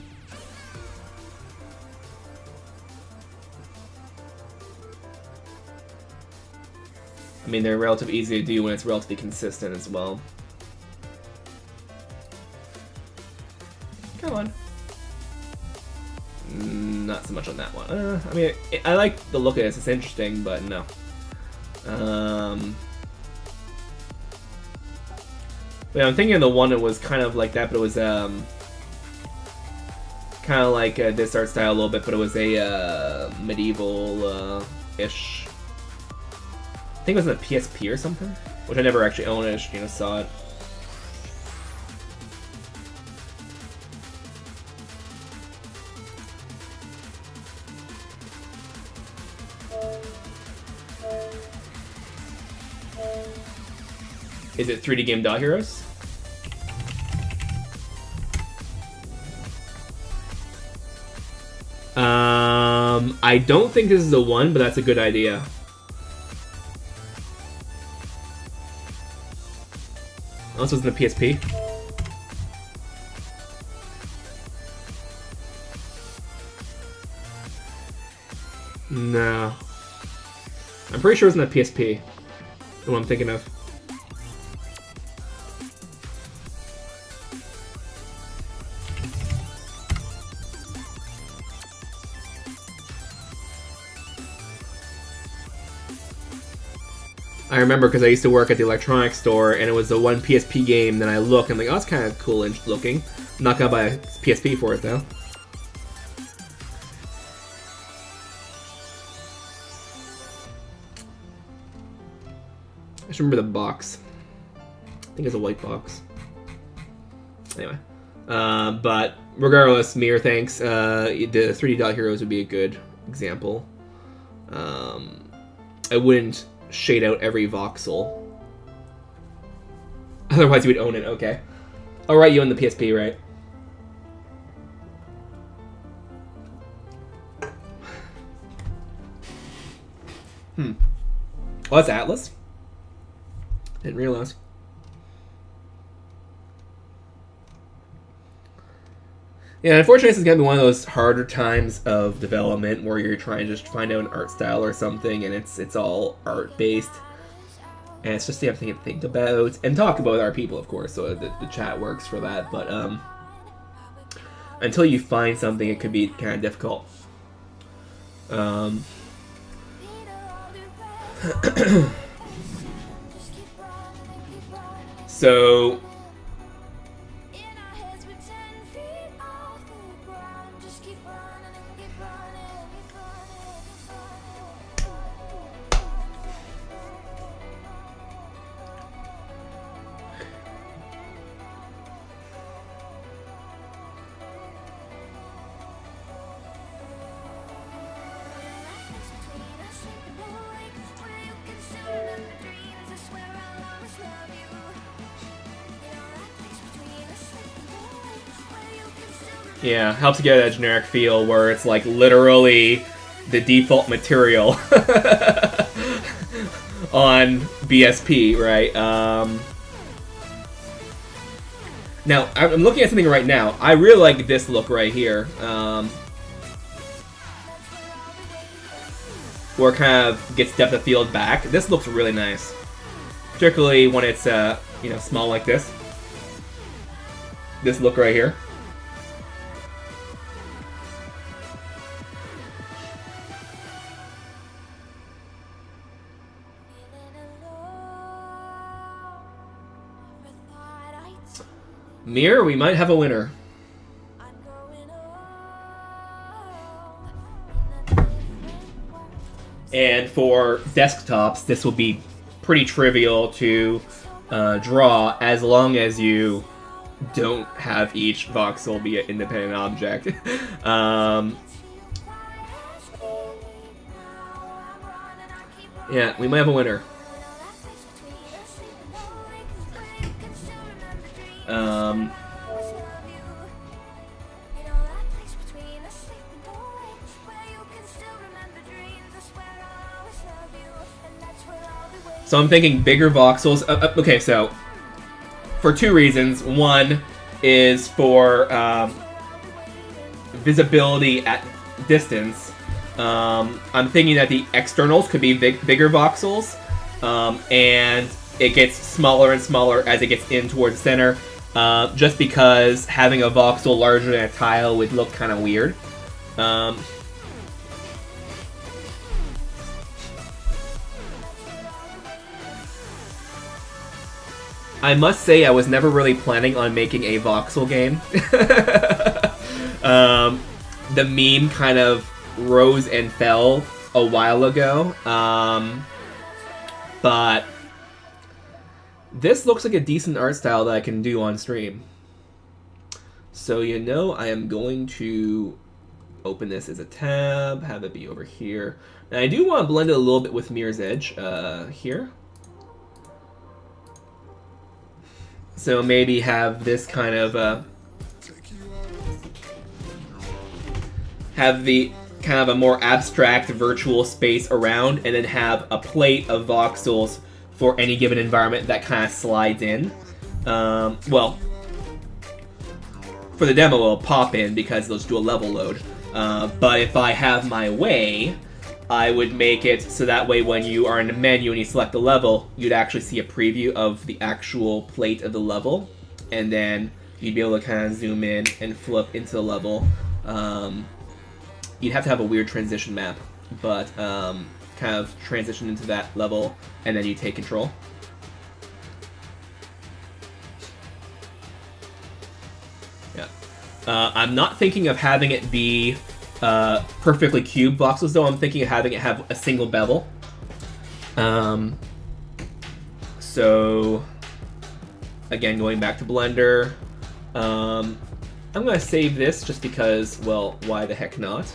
I mean, they're relatively easy to do when it's relatively consistent as well. Come on. Not so much on that one. I mean, I like the look of this. It's interesting, but no. Yeah, I'm thinking of the one that was kind of like that, but it was kind of like this art style a little bit, but it was a medieval-ish. I think it was in a PSP or something, which I never actually owned. I just, you know, saw it. Is it 3D game Dot Heroes? I don't think this is the one, but that's a good idea. This was in the PSP. No. I'm pretty sure it was in the PSP. The one I'm thinking of. I remember because I used to work at the electronics store, and it was the one PSP game. Then I look, and I'm like, oh, it's kind of cool looking. I'm not gonna buy a PSP for it though. I just remember the box. I think it's a white box. Anyway, but regardless, Mir, thanks. The 3D Dot Heroes would be a good example. I wouldn't shade out every voxel. Otherwise you would own it, okay. Alright, you own the PSP, right? Oh, that's Atlas? Didn't realize. Yeah, unfortunately this is going to be one of those harder times of development where you're trying to just find out an art style or something, and it's all art-based. And it's just the other thing to think about. And talk about our people, of course, so the chat works for that. But until you find something, it could be kind of difficult. So... yeah, helps get a generic feel where it's like literally the default material on BSP, right? Now, I'm looking at something right now. I really like this look right here. Where it kind of gets depth of field back. This looks really nice. Particularly when it's, you know, small like this. This look right here. Mir, we might have a winner. And for desktops, this will be pretty trivial to draw as long as you don't have each voxel be an independent object. Yeah, we might have a winner. So I'm thinking bigger voxels. Okay, so for two reasons. One is for visibility at distance. I'm thinking that the externals could be bigger voxels, and it gets smaller and smaller as it gets in towards the center, just because having a voxel larger than a tile would look kind of weird. I must say I was never really planning on making a voxel game. The meme kind of rose and fell a while ago, but this looks like a decent art style that I can do on stream. So I am going to open this as a tab, have it be over here. And I do want to blend it a little bit with Mirror's Edge here. So maybe have this kind of have the kind of a more abstract virtual space around, and then have a plate of voxels for any given environment that kind of slides in. Well, for the demo it'll pop in because they'll just do a level load. But if I have my way, I would make it so that way when you are in the menu and you select the level, you'd actually see a preview of the actual plate of the level, and then you'd be able to kind of zoom in and flip into the level. You'd have to have a weird transition map, but kind of transition into that level, and then you take control. Yeah. I'm not thinking of having it be perfectly cubed voxels, though. I'm thinking of having it have a single bevel. So, again, going back to Blender, I'm going to save this just because, well, why the heck not?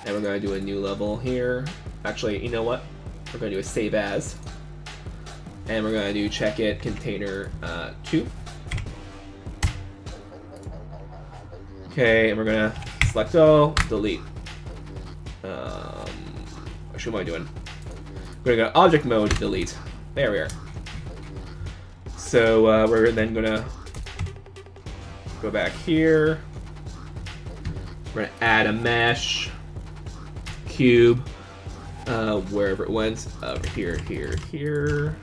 And we're going to do a new level here. Actually, you know what? We're going to do a save as. And we're going to do check it container 2. Okay, and we're going to select all, delete. What am I doing? We're going to go object mode, delete. There we are. So we're then going to go back here. We're going to add a mesh cube wherever it went. Over here, here, here.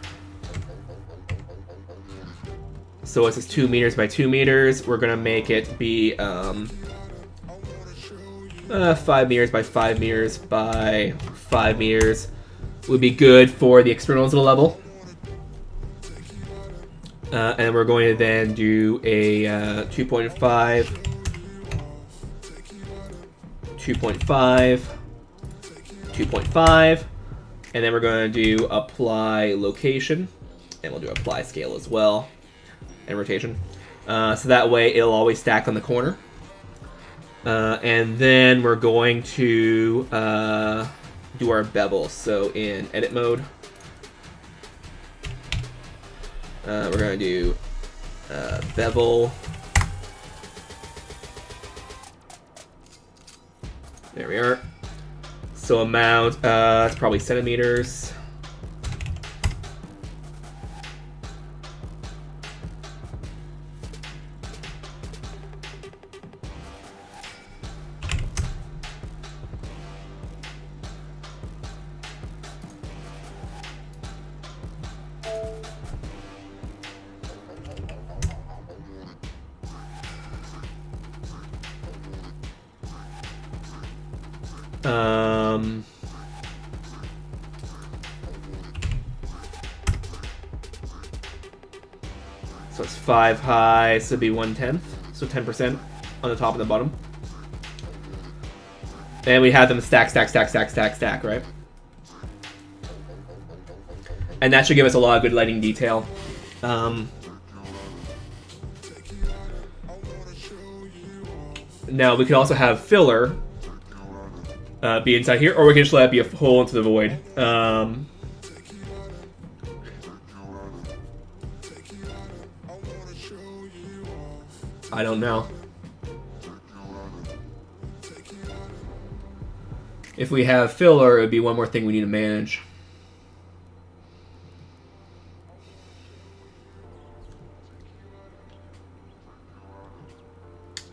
So this is 2 meters by 2 meters. We're gonna make it be 5 meters by 5 meters by 5 meters. Would be good for the externals of the level. And we're going to then do a 2.5, 2.5, 2.5, and then we're going to do apply location, and we'll do apply scale as well, and rotation. So that way it'll always stack on the corner. And then we're going to do our bevel. So in edit mode, we're going to do bevel. There we are. So amount, it's probably centimeters. So it's 5 high, so it'd be 1/10, so 10% on the top and the bottom. And we have them stack, stack, stack, stack, stack, stack, right? And that should give us a lot of good lighting detail. Now we could also have filler be inside here, or we can just let it be a hole into the void. I don't know. If we have filler, it would be one more thing we need to manage.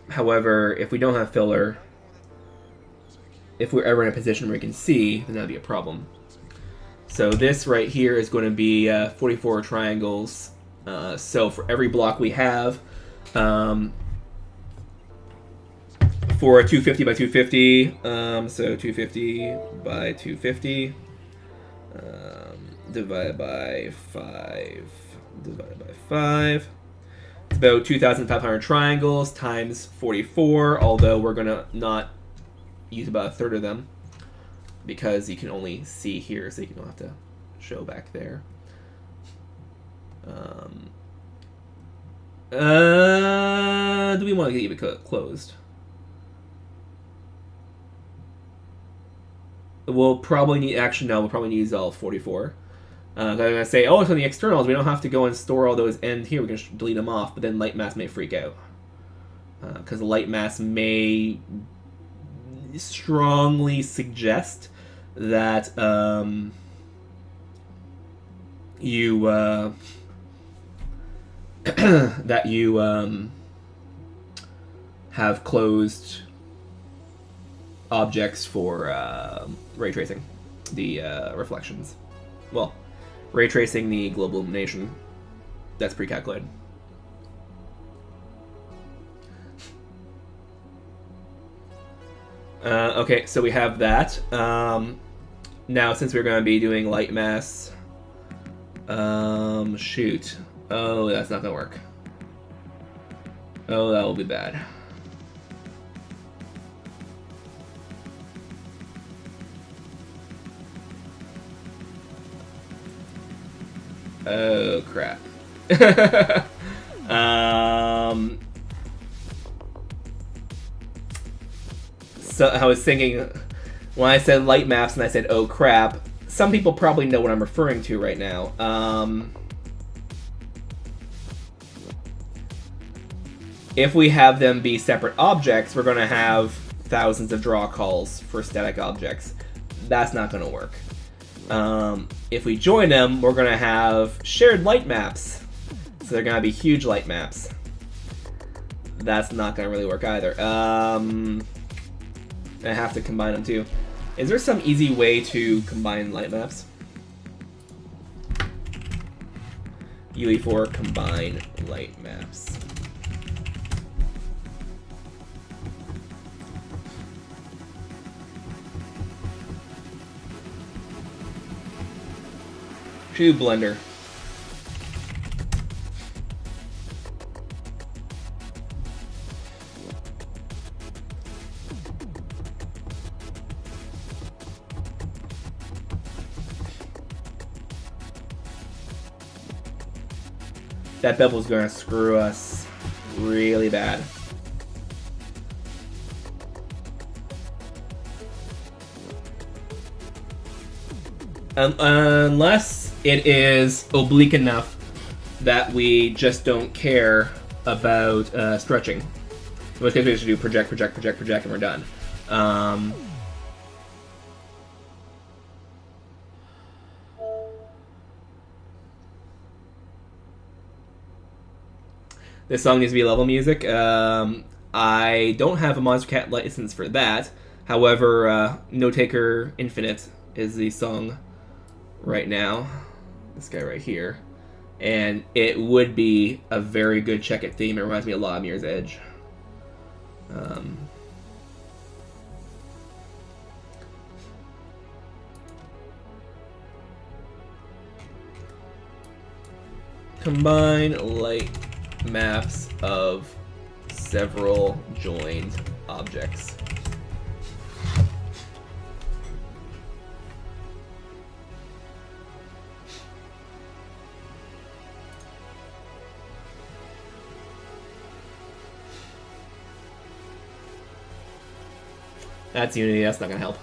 However, if we don't have filler, if we're ever in a position where we can see, then that'd be a problem. So this right here is going to be 44 triangles. So for every block we have, for a 250 by 250, so 250 by 250, divided by 5, divided by 5. It's about 2,500 triangles times 44, although we're going to not use about a third of them because you can only see here, so you don't have to show back there. Do we want to leave it closed? We'll probably need, actually no, we'll probably need all 44. I'm going to say, oh, it's on the externals. We don't have to go and store all those in here. We can just delete them off, but then light mass may freak out. Because light mass may strongly suggest that you that you have closed objects for ray tracing the reflections. Well, ray tracing the global illumination. That's pre-calculated. Okay, so we have that. Now, since we're going to be doing light mass, shoot. Oh, that's not going to work. Oh, that will be bad. Oh, crap. So I was thinking, when I said light maps and I said, oh crap, some people probably know what I'm referring to right now. If we have them be separate objects, we're going to have thousands of draw calls for static objects. That's not going to work. If we join them, we're going to have shared light maps. So they're going to be huge light maps. That's not going to really work either. I have to combine them too. Is there some easy way to combine light maps? UE4 combine light maps. Cube Blender. That bevel's gonna screw us really bad. Unless it is oblique enough that we just don't care about stretching. In which case we just do project, project, project, project, and we're done. This song needs to be level music. I don't have a Monster Cat license for that. However, No Taker Infinite is the song right now. This guy right here. And it would be a very good check-it theme. It reminds me a lot of Mirror's Edge. Combine light maps of several joined objects. That's Unity, that's not gonna help.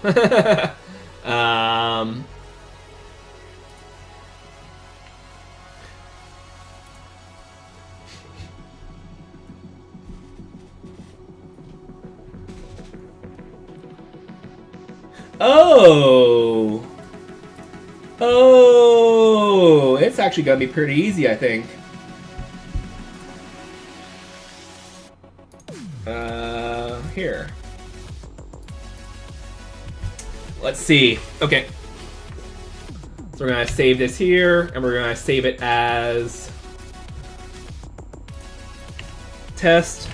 Oh! Oh! It's actually gonna be pretty easy, I think. Here. let's see. Okay. So we're gonna save this here, and we're gonna save it as test.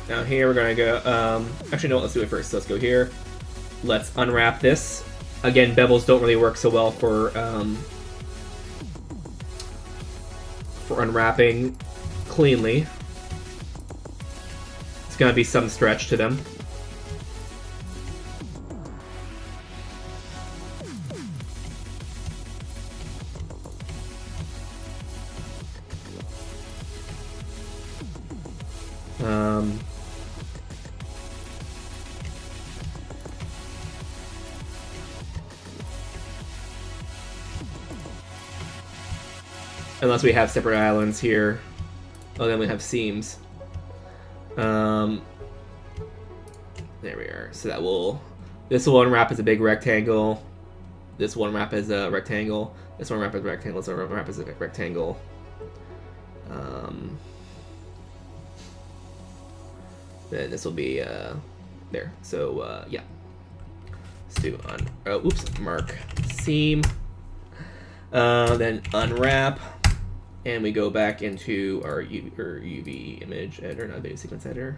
Now here we're gonna go, actually no, let's do it first. So let's go here. Let's unwrap this. Again, bevels don't really work so well for unwrapping cleanly. It's gonna be some stretch to them. Unless we have separate islands here. Oh, then we have seams. There we are. So that will... This will unwrap as a big rectangle. This will unwrap as a rectangle. This one unwrap as a rectangle. This one unwrap as a rectangle. Then this will be there. So yeah. Let's do mark seam. Then unwrap. And we go back into our UV image editor, not video sequence editor.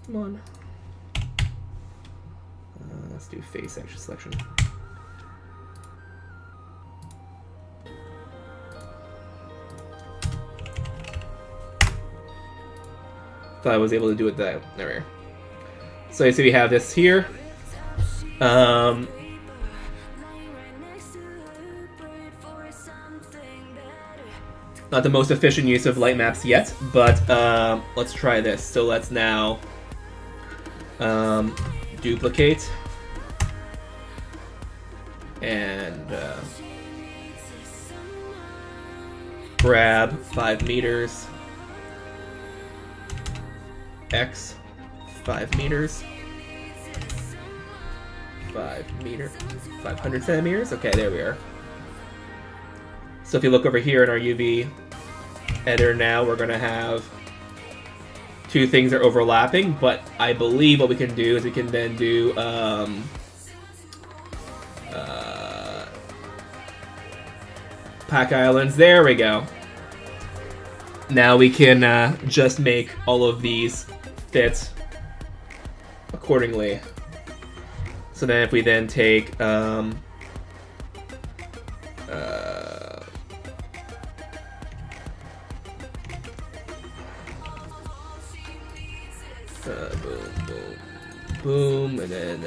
Come on. Let's do face action selection. Thought I was able to do it that. There we are. So you see we have this here. Not the most efficient use of light maps yet, but let's try this. So let's now duplicate and grab 5 meters, X 5 meters, 500 centimeters. Okay, there we are. So if you look over here in our UV editor now, we're going to have 2 things that are overlapping, but I believe what we can do is we can then do pack islands. There we go. Now we can just make all of these fit accordingly. So then if we then take boom, boom, boom, and then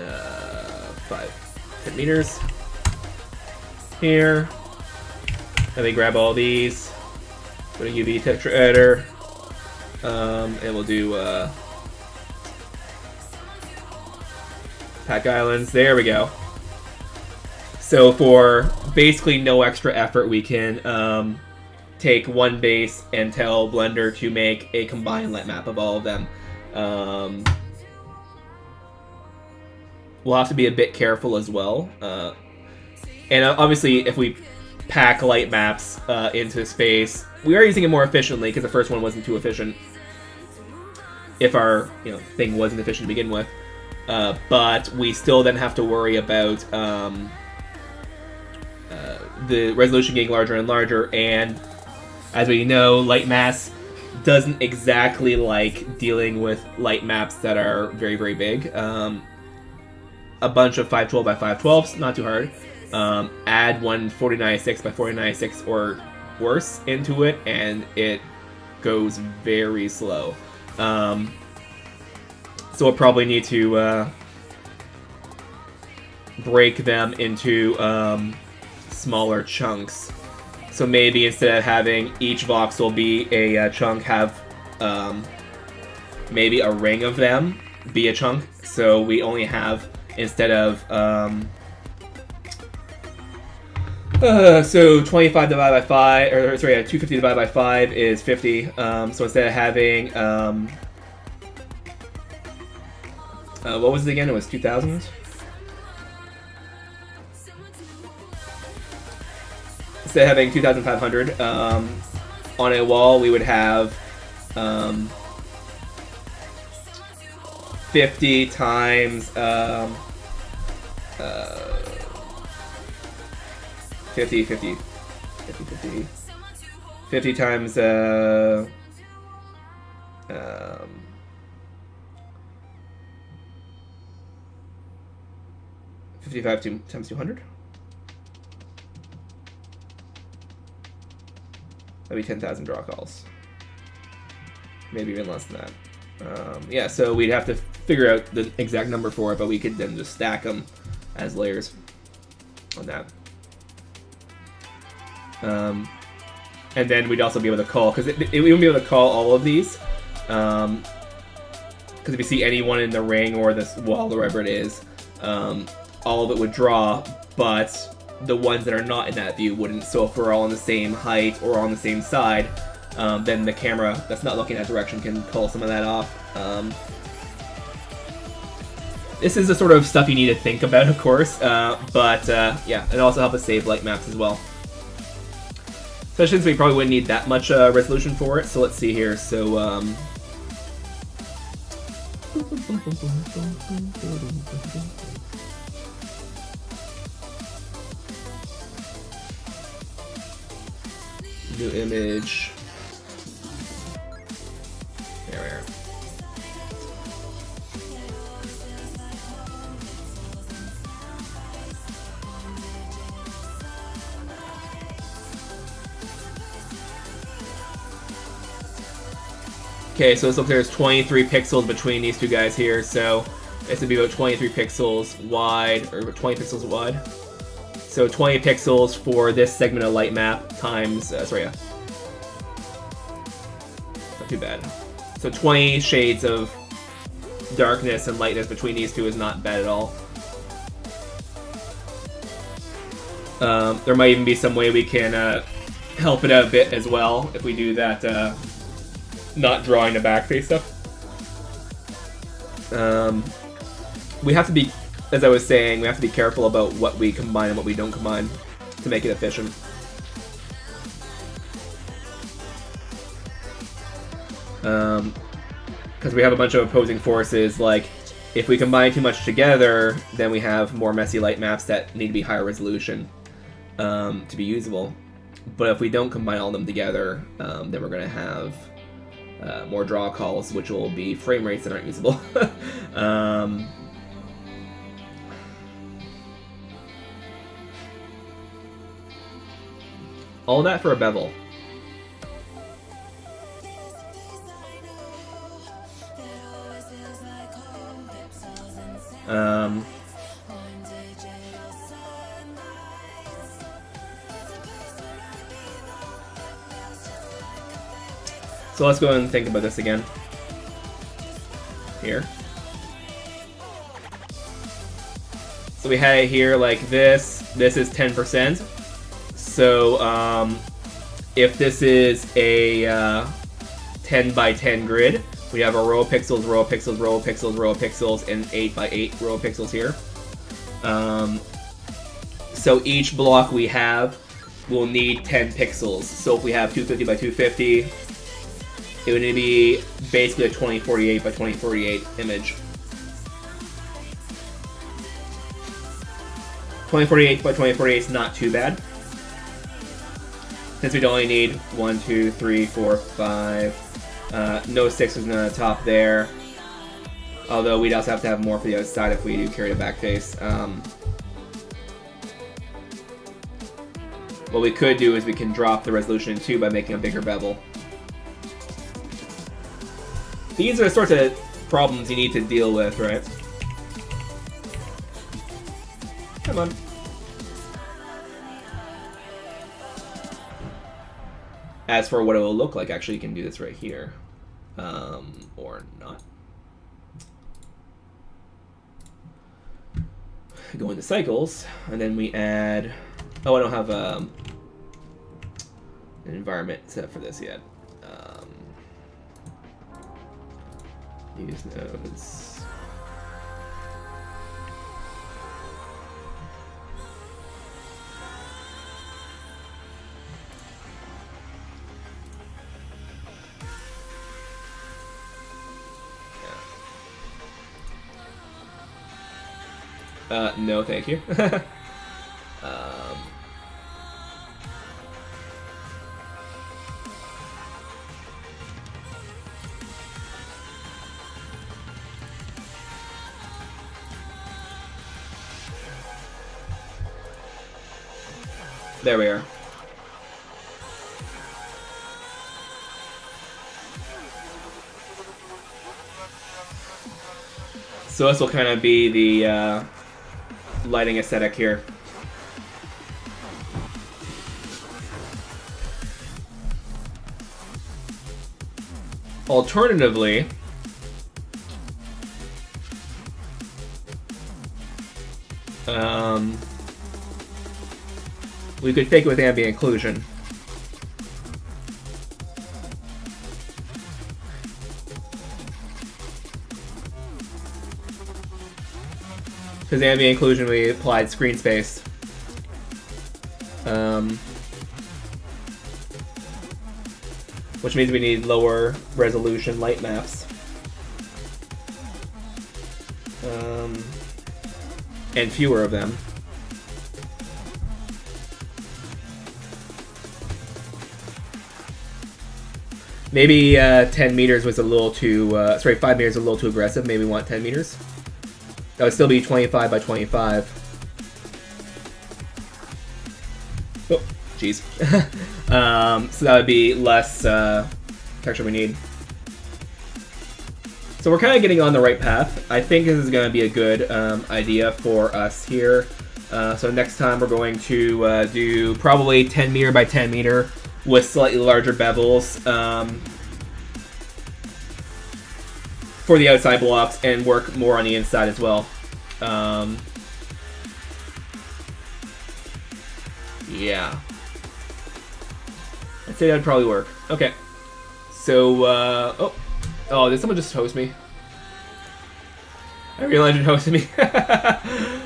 10 meters here. Let me grab all these. Go to UV texture editor, and we'll do pack islands. There we go. So for basically no extra effort, we can take one base and tell Blender to make a combined light map of all of them. We'll have to be a bit careful as well. And obviously, if we pack light maps into space, we are using it more efficiently because the first one wasn't too efficient. If our thing wasn't efficient to begin with, but we still then have to worry about the resolution getting larger and larger. And as we know, light mass doesn't exactly like dealing with light maps that are very, very big. A bunch of 512 by 512s, not too hard. Add one 4096 by 4096 or worse into it, and it goes very slow. So we'll probably need to break them into smaller chunks. So maybe instead of having each voxel be a chunk, have maybe a ring of them be a chunk. So we only have, instead of so 25 divided by 5, or sorry, 250 divided by 5 is 50. So instead of having what was it again? It was 2000. Instead of having 2,500 on a wall, we would have 50 times 50 times 55 times 200. That'd be 10,000 draw calls. Maybe even less than that. Yeah, so we'd have to figure out the exact number for it, but we could then just stack them as layers on that. And then we'd also be able to call, because we wouldn't be able to call all of these. Because if you see anyone in the ring or this wall, wherever it is, all of it would draw, but the ones that are not in that view wouldn't. So if we're all on the same height or on the same side, then the camera that's not looking that direction can pull some of that off. This is the sort of stuff you need to think about, of course, but yeah, it also helps us save light maps as well. Especially since we probably wouldn't need that much resolution for it. So let's see here. So new image. There we are. Okay, so this looks like there's 23 pixels between these two guys here, so this would be about 23 pixels wide, or 20 pixels wide. So 20 pixels for this segment of light map times, not too bad. So 20 shades of darkness and lightness between these two is not bad at all. There might even be some way we can help it out a bit as well if we do that, not drawing the back face stuff. We have to be, as I was saying, we have to be careful about what we combine and what we don't combine to make it efficient. Because we have a bunch of opposing forces, like, if we combine too much together, then we have more messy light maps that need to be higher resolution to be usable. But if we don't combine all of them together, then we're going to have more draw calls, which will be frame rates that aren't usable. All that for a bevel. So let's go and think about this again. Here. So we had it here like this. This is 10%. So if this is a 10 by 10 grid, we have a row of pixels, row of pixels, row of pixels, row of pixels, and 8 by 8 row of pixels here. So each block we have will need 10 pixels. So if we have 250 by 250, it would be basically a 2048 by 2048 image. 2048 by 2048 is not too bad, since we'd only need 1, 2, 3, 4, 5. No 6s on the top there. Although we'd also have to have more for the outside if we do carry the back face. What we could do is we can drop the resolution in 2 by making a bigger bevel. These are the sorts of problems you need to deal with, right? Come on. As for what it will look like, actually, you can do this right here. Or not. Go into cycles, and then we add... Oh, I don't have an environment set up for this yet. Use nodes. No, thank you. There we are. So this will kind of be the lighting aesthetic here. Alternatively, we could fake it with ambient occlusion. Because ambient occlusion, we applied screen space. Which means we need lower resolution light maps. And fewer of them. Maybe 10 meters was a little too, 5 meters was a little too aggressive. Maybe we want 10 meters. That would still be 25 by 25. Oh, jeez. So that would be less texture we need. So we're kind of getting on the right path. I think this is going to be a good idea for us here. So next time we're going to do probably 10 meter by 10 meter with slightly larger bevels for the outside blocks and work more on the inside as well. Yeah. I'd say that'd probably work. Okay. So, oh, did someone just host me? Unreal Engine hosted me.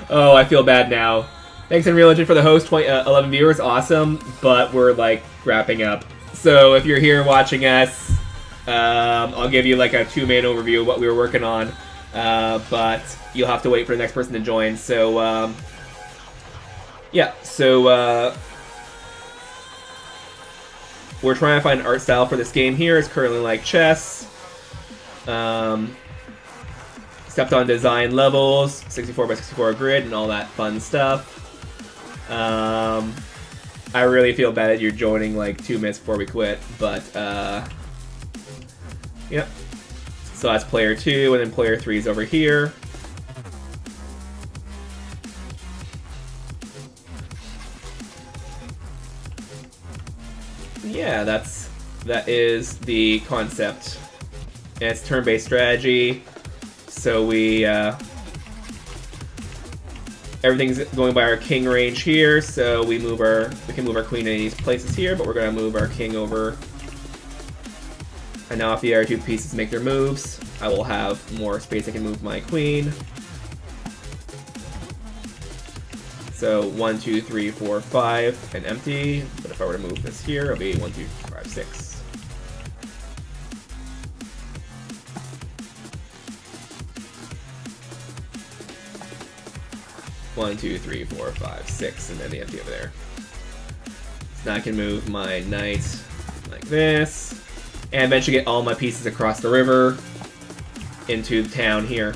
Oh, I feel bad now. Thanks, Unreal Engine, for the host. 11 viewers, awesome. But we're like wrapping up. So if you're here watching us, I'll give you like a 2-minute overview of what we were working on. But you'll have to wait for the next person to join. So, yeah. So we're trying to find an art style for this game here. It's currently like chess. Stepped on design levels, 64 by 64 grid, and all that fun stuff. I really feel bad that you're joining like 2 minutes before we quit, but yep. So that's player 2, and then player 3 is over here. Yeah, that is the concept. And it's turn-based strategy. So we everything's going by our king range here. So we can move our queen in these places here, but we're gonna move our king over. And now if the other 2 pieces make their moves, I will have more space I can move my queen. So 1, 2, 3, 4, 5, and empty. But if I were to move this here, it'll be 1, 2, 3, 5, 6. One, 2, 3, 4, 5, 6, and then the empty over there. So now I can move my knight like this, and eventually get all my pieces across the river into the town here.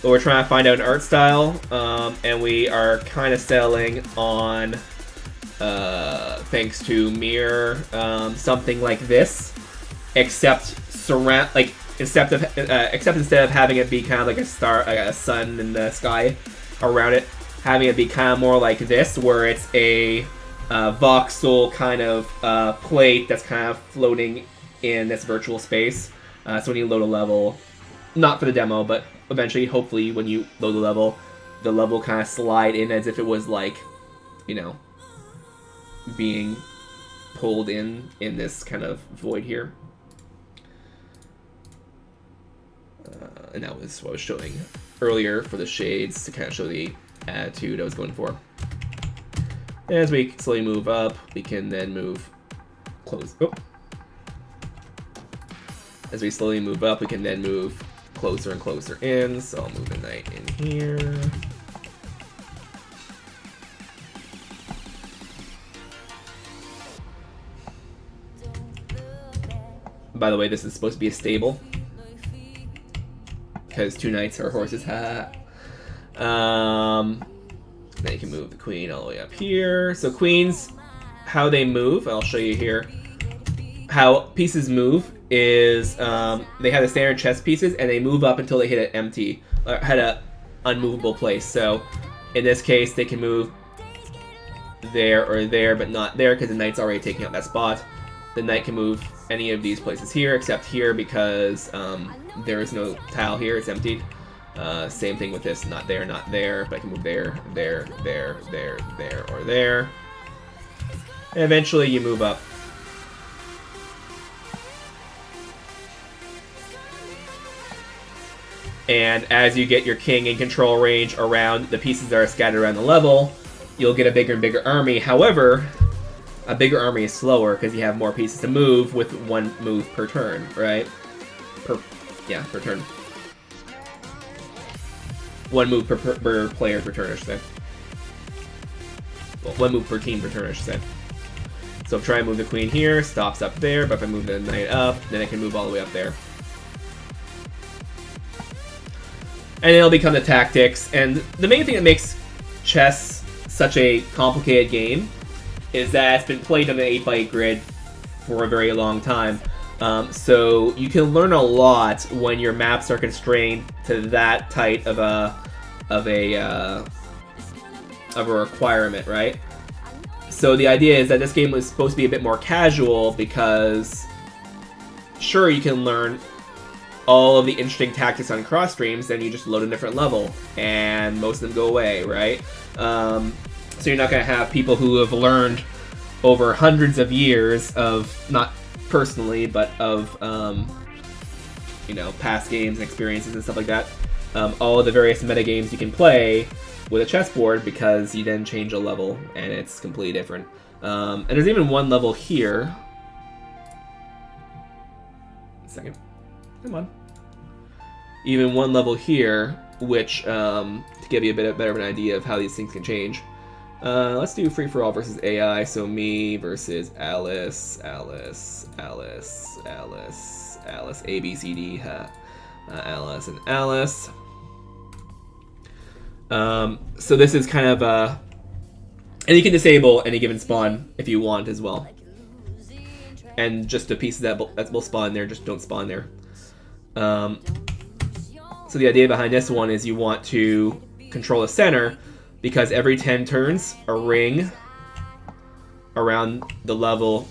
But we're trying to find out an art style, and we are kind of settling on, thanks to Mirror, something like this, except instead of having it be kind of like a star, a sun in the sky around it, having it be kind of more like this, where it's a voxel kind of plate that's kind of floating in this virtual space. So when you load a level, not for the demo, but eventually, hopefully, when you load the level kind of slide in as if it was like, you know, being pulled in this kind of void here. And that was what I was showing earlier for the shades to kind of show the attitude I was going for. As we slowly move up, we can then move close. Oh. As we slowly move up, we can then move closer and closer in, so I'll move the knight in here. By the way, this is supposed to be a stable, because 2 knights are horses. Ha. Then you can move the queen all the way up here. So queens, how they move, I'll show you here. How pieces move is they have the standard chess pieces, and they move up until they hit an empty, or hit a unmovable place. So in this case, they can move there or there, but not there because the knight's already taking up that spot. The knight can move any of these places here, except here because there is no tile here; it's emptied. Same thing with this, not there, but I can move there, there, there, there, there, or there. And eventually you move up. And as you get your king in control range around the pieces that are scattered around the level, you'll get a bigger and bigger army. However, a bigger army is slower because you have more pieces to move with 1 move per turn, right? Per turn. 1 move per player per turn, I should say. Well, 1 move per team per turn, I should say. So if I try and move the queen here, stops up there, but if I move the knight up, then I can move all the way up there. And it'll become the tactics. And the main thing that makes chess such a complicated game is that it's been played on the 8x8 grid for a very long time. So you can learn a lot when your maps are constrained to that tight of a requirement, right? So the idea is that this game was supposed to be a bit more casual because, sure, you can learn all of the interesting tactics on cross streams, then you just load a different level, and most of them go away, right? So you're not going to have people who have learned over hundreds of years of, not personally, but of, past games and experiences and stuff like that. All of the various metagames you can play with a chessboard because you then change a level and it's completely different. And there's even one level here. Second. Come on. Even one level here, which, to give you a bit better of an idea of how these things can change. Let's do free-for-all versus AI, so me versus Alice, Alice, Alice, Alice, Alice, A, B, C, D, Alice and Alice. So this is kind of and you can disable any given spawn if you want as well. And just the pieces that will spawn there, just don't spawn there. So the idea behind this one is you want to control the center, because every 10 turns, a ring around the level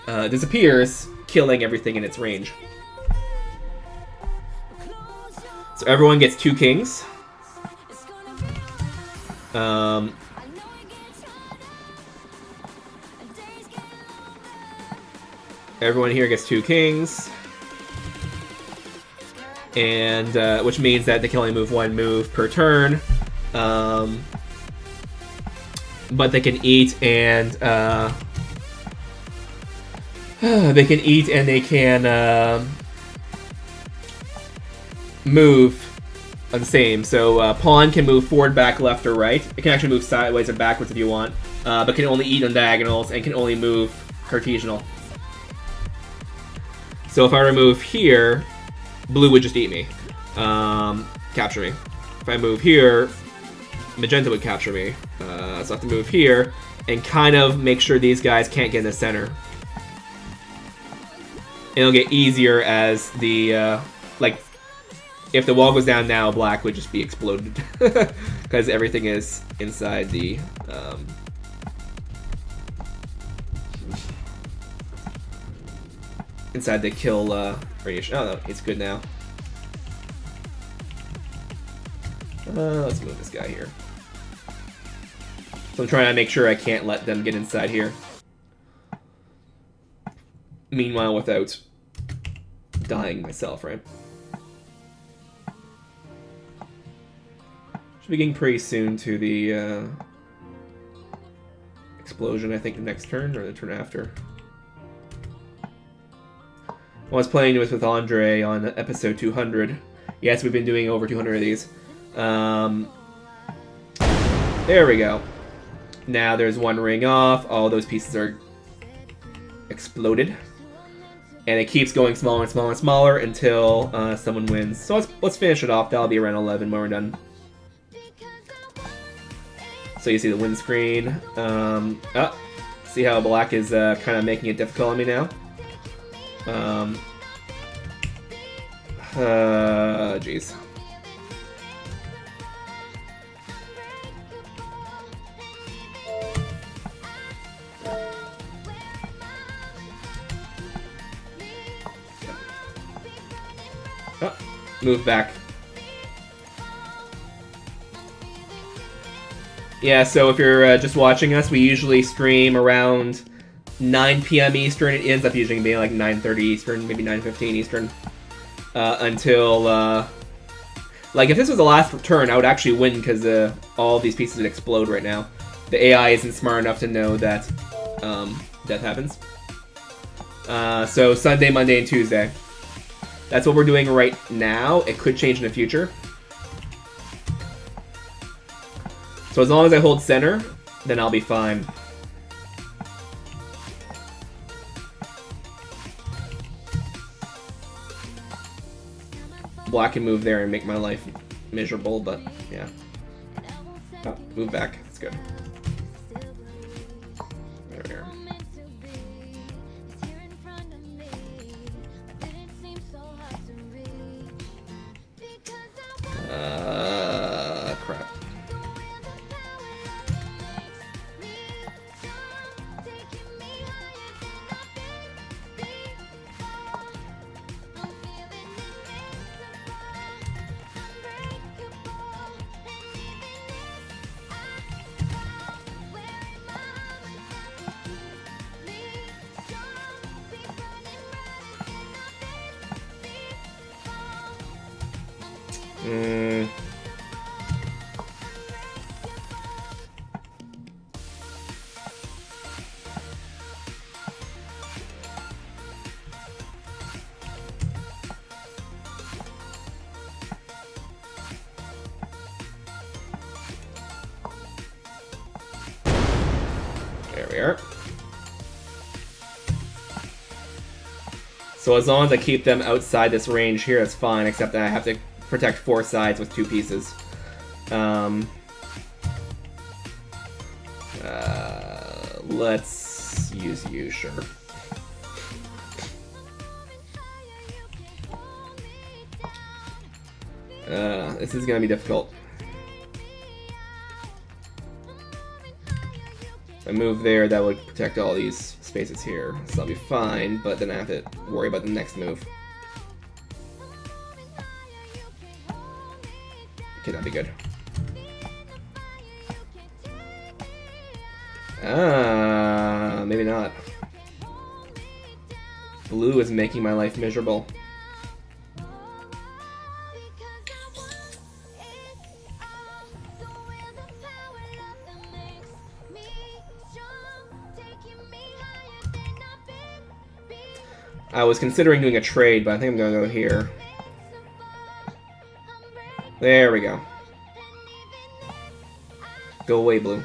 disappears, killing everything in its range. So everyone gets 2 kings. Everyone here gets 2 kings. And which means that they can only move 1 move per turn, but they can eat and they can move on the same. So pawn can move forward, back, left, or right. It can actually move sideways or backwards if you want, but can only eat on diagonals and can only move cartesianal. So if I remove here, blue would just eat me, capture me. If I move here, magenta would capture me. So I have to move here and kind of make sure these guys can't get in the center. It'll get easier as the, like, if the wall goes down now, black would just be exploded. Because everything is inside the, inside the kill, radiation. Oh no, it's good now. Let's move this guy here. So I'm trying to make sure I can't let them get inside here. Meanwhile, without dying myself, right? Should be getting pretty soon to the explosion, I think, the next turn or the turn after. I was playing with Andre on episode 200. Yes, we've been doing over 200 of these. There we go. Now there's one ring off. All those pieces are exploded. And it keeps going smaller and smaller and smaller until someone wins. So let's finish it off. That'll be around 11 when we're done. So you see the win screen. See how black is kind of making it difficult on me now? Jeez. Move back. Yeah, so if you're just watching us, we usually stream around 9 p.m. Eastern. It ends up usually being like 9:30 Eastern, maybe 9:15 Eastern. Until, like, if this was the last turn, I would actually win because all these pieces would explode right now. The AI isn't smart enough to know that death happens. So Sunday, Monday, and Tuesday. That's what we're doing right now. It could change in the future. So as long as I hold center, then I'll be fine. Black can move there and make my life miserable, but yeah. Oh, move back. That's good. There we are. Crap. There we are. So as long as I keep them outside this range here, it's fine, except that I have to protect 4 sides with 2 pieces. Let's use you, sure. This is gonna be difficult. If I move there, that would protect all these spaces here, so I'll be fine, but then I have to worry about the next move. Okay, that'd be good. Maybe not. Blue is making my life miserable. I was considering doing a trade, but I think I'm gonna go here. There we go. Go away, blue.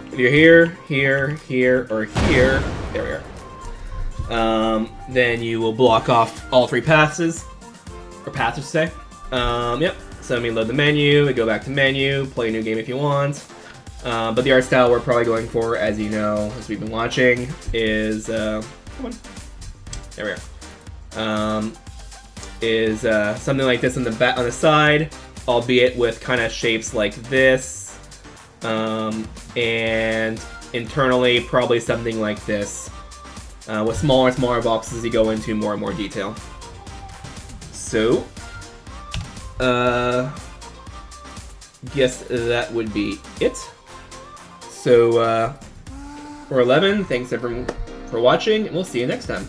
If you're here, here, here, or here, there we are. Then you will block off all 3 passes, or paths to say. Yep. So let me load the menu. We go back to menu. Play a new game if you want. But the art style we're probably going for, as you know, as we've been watching, is come on. There we are. Is something like this on the side, albeit with kind of shapes like this, and internally probably something like this, with smaller and smaller boxes as you go into more and more detail. So, guess that would be it. So, for 11, thanks everyone for watching, and we'll see you next time.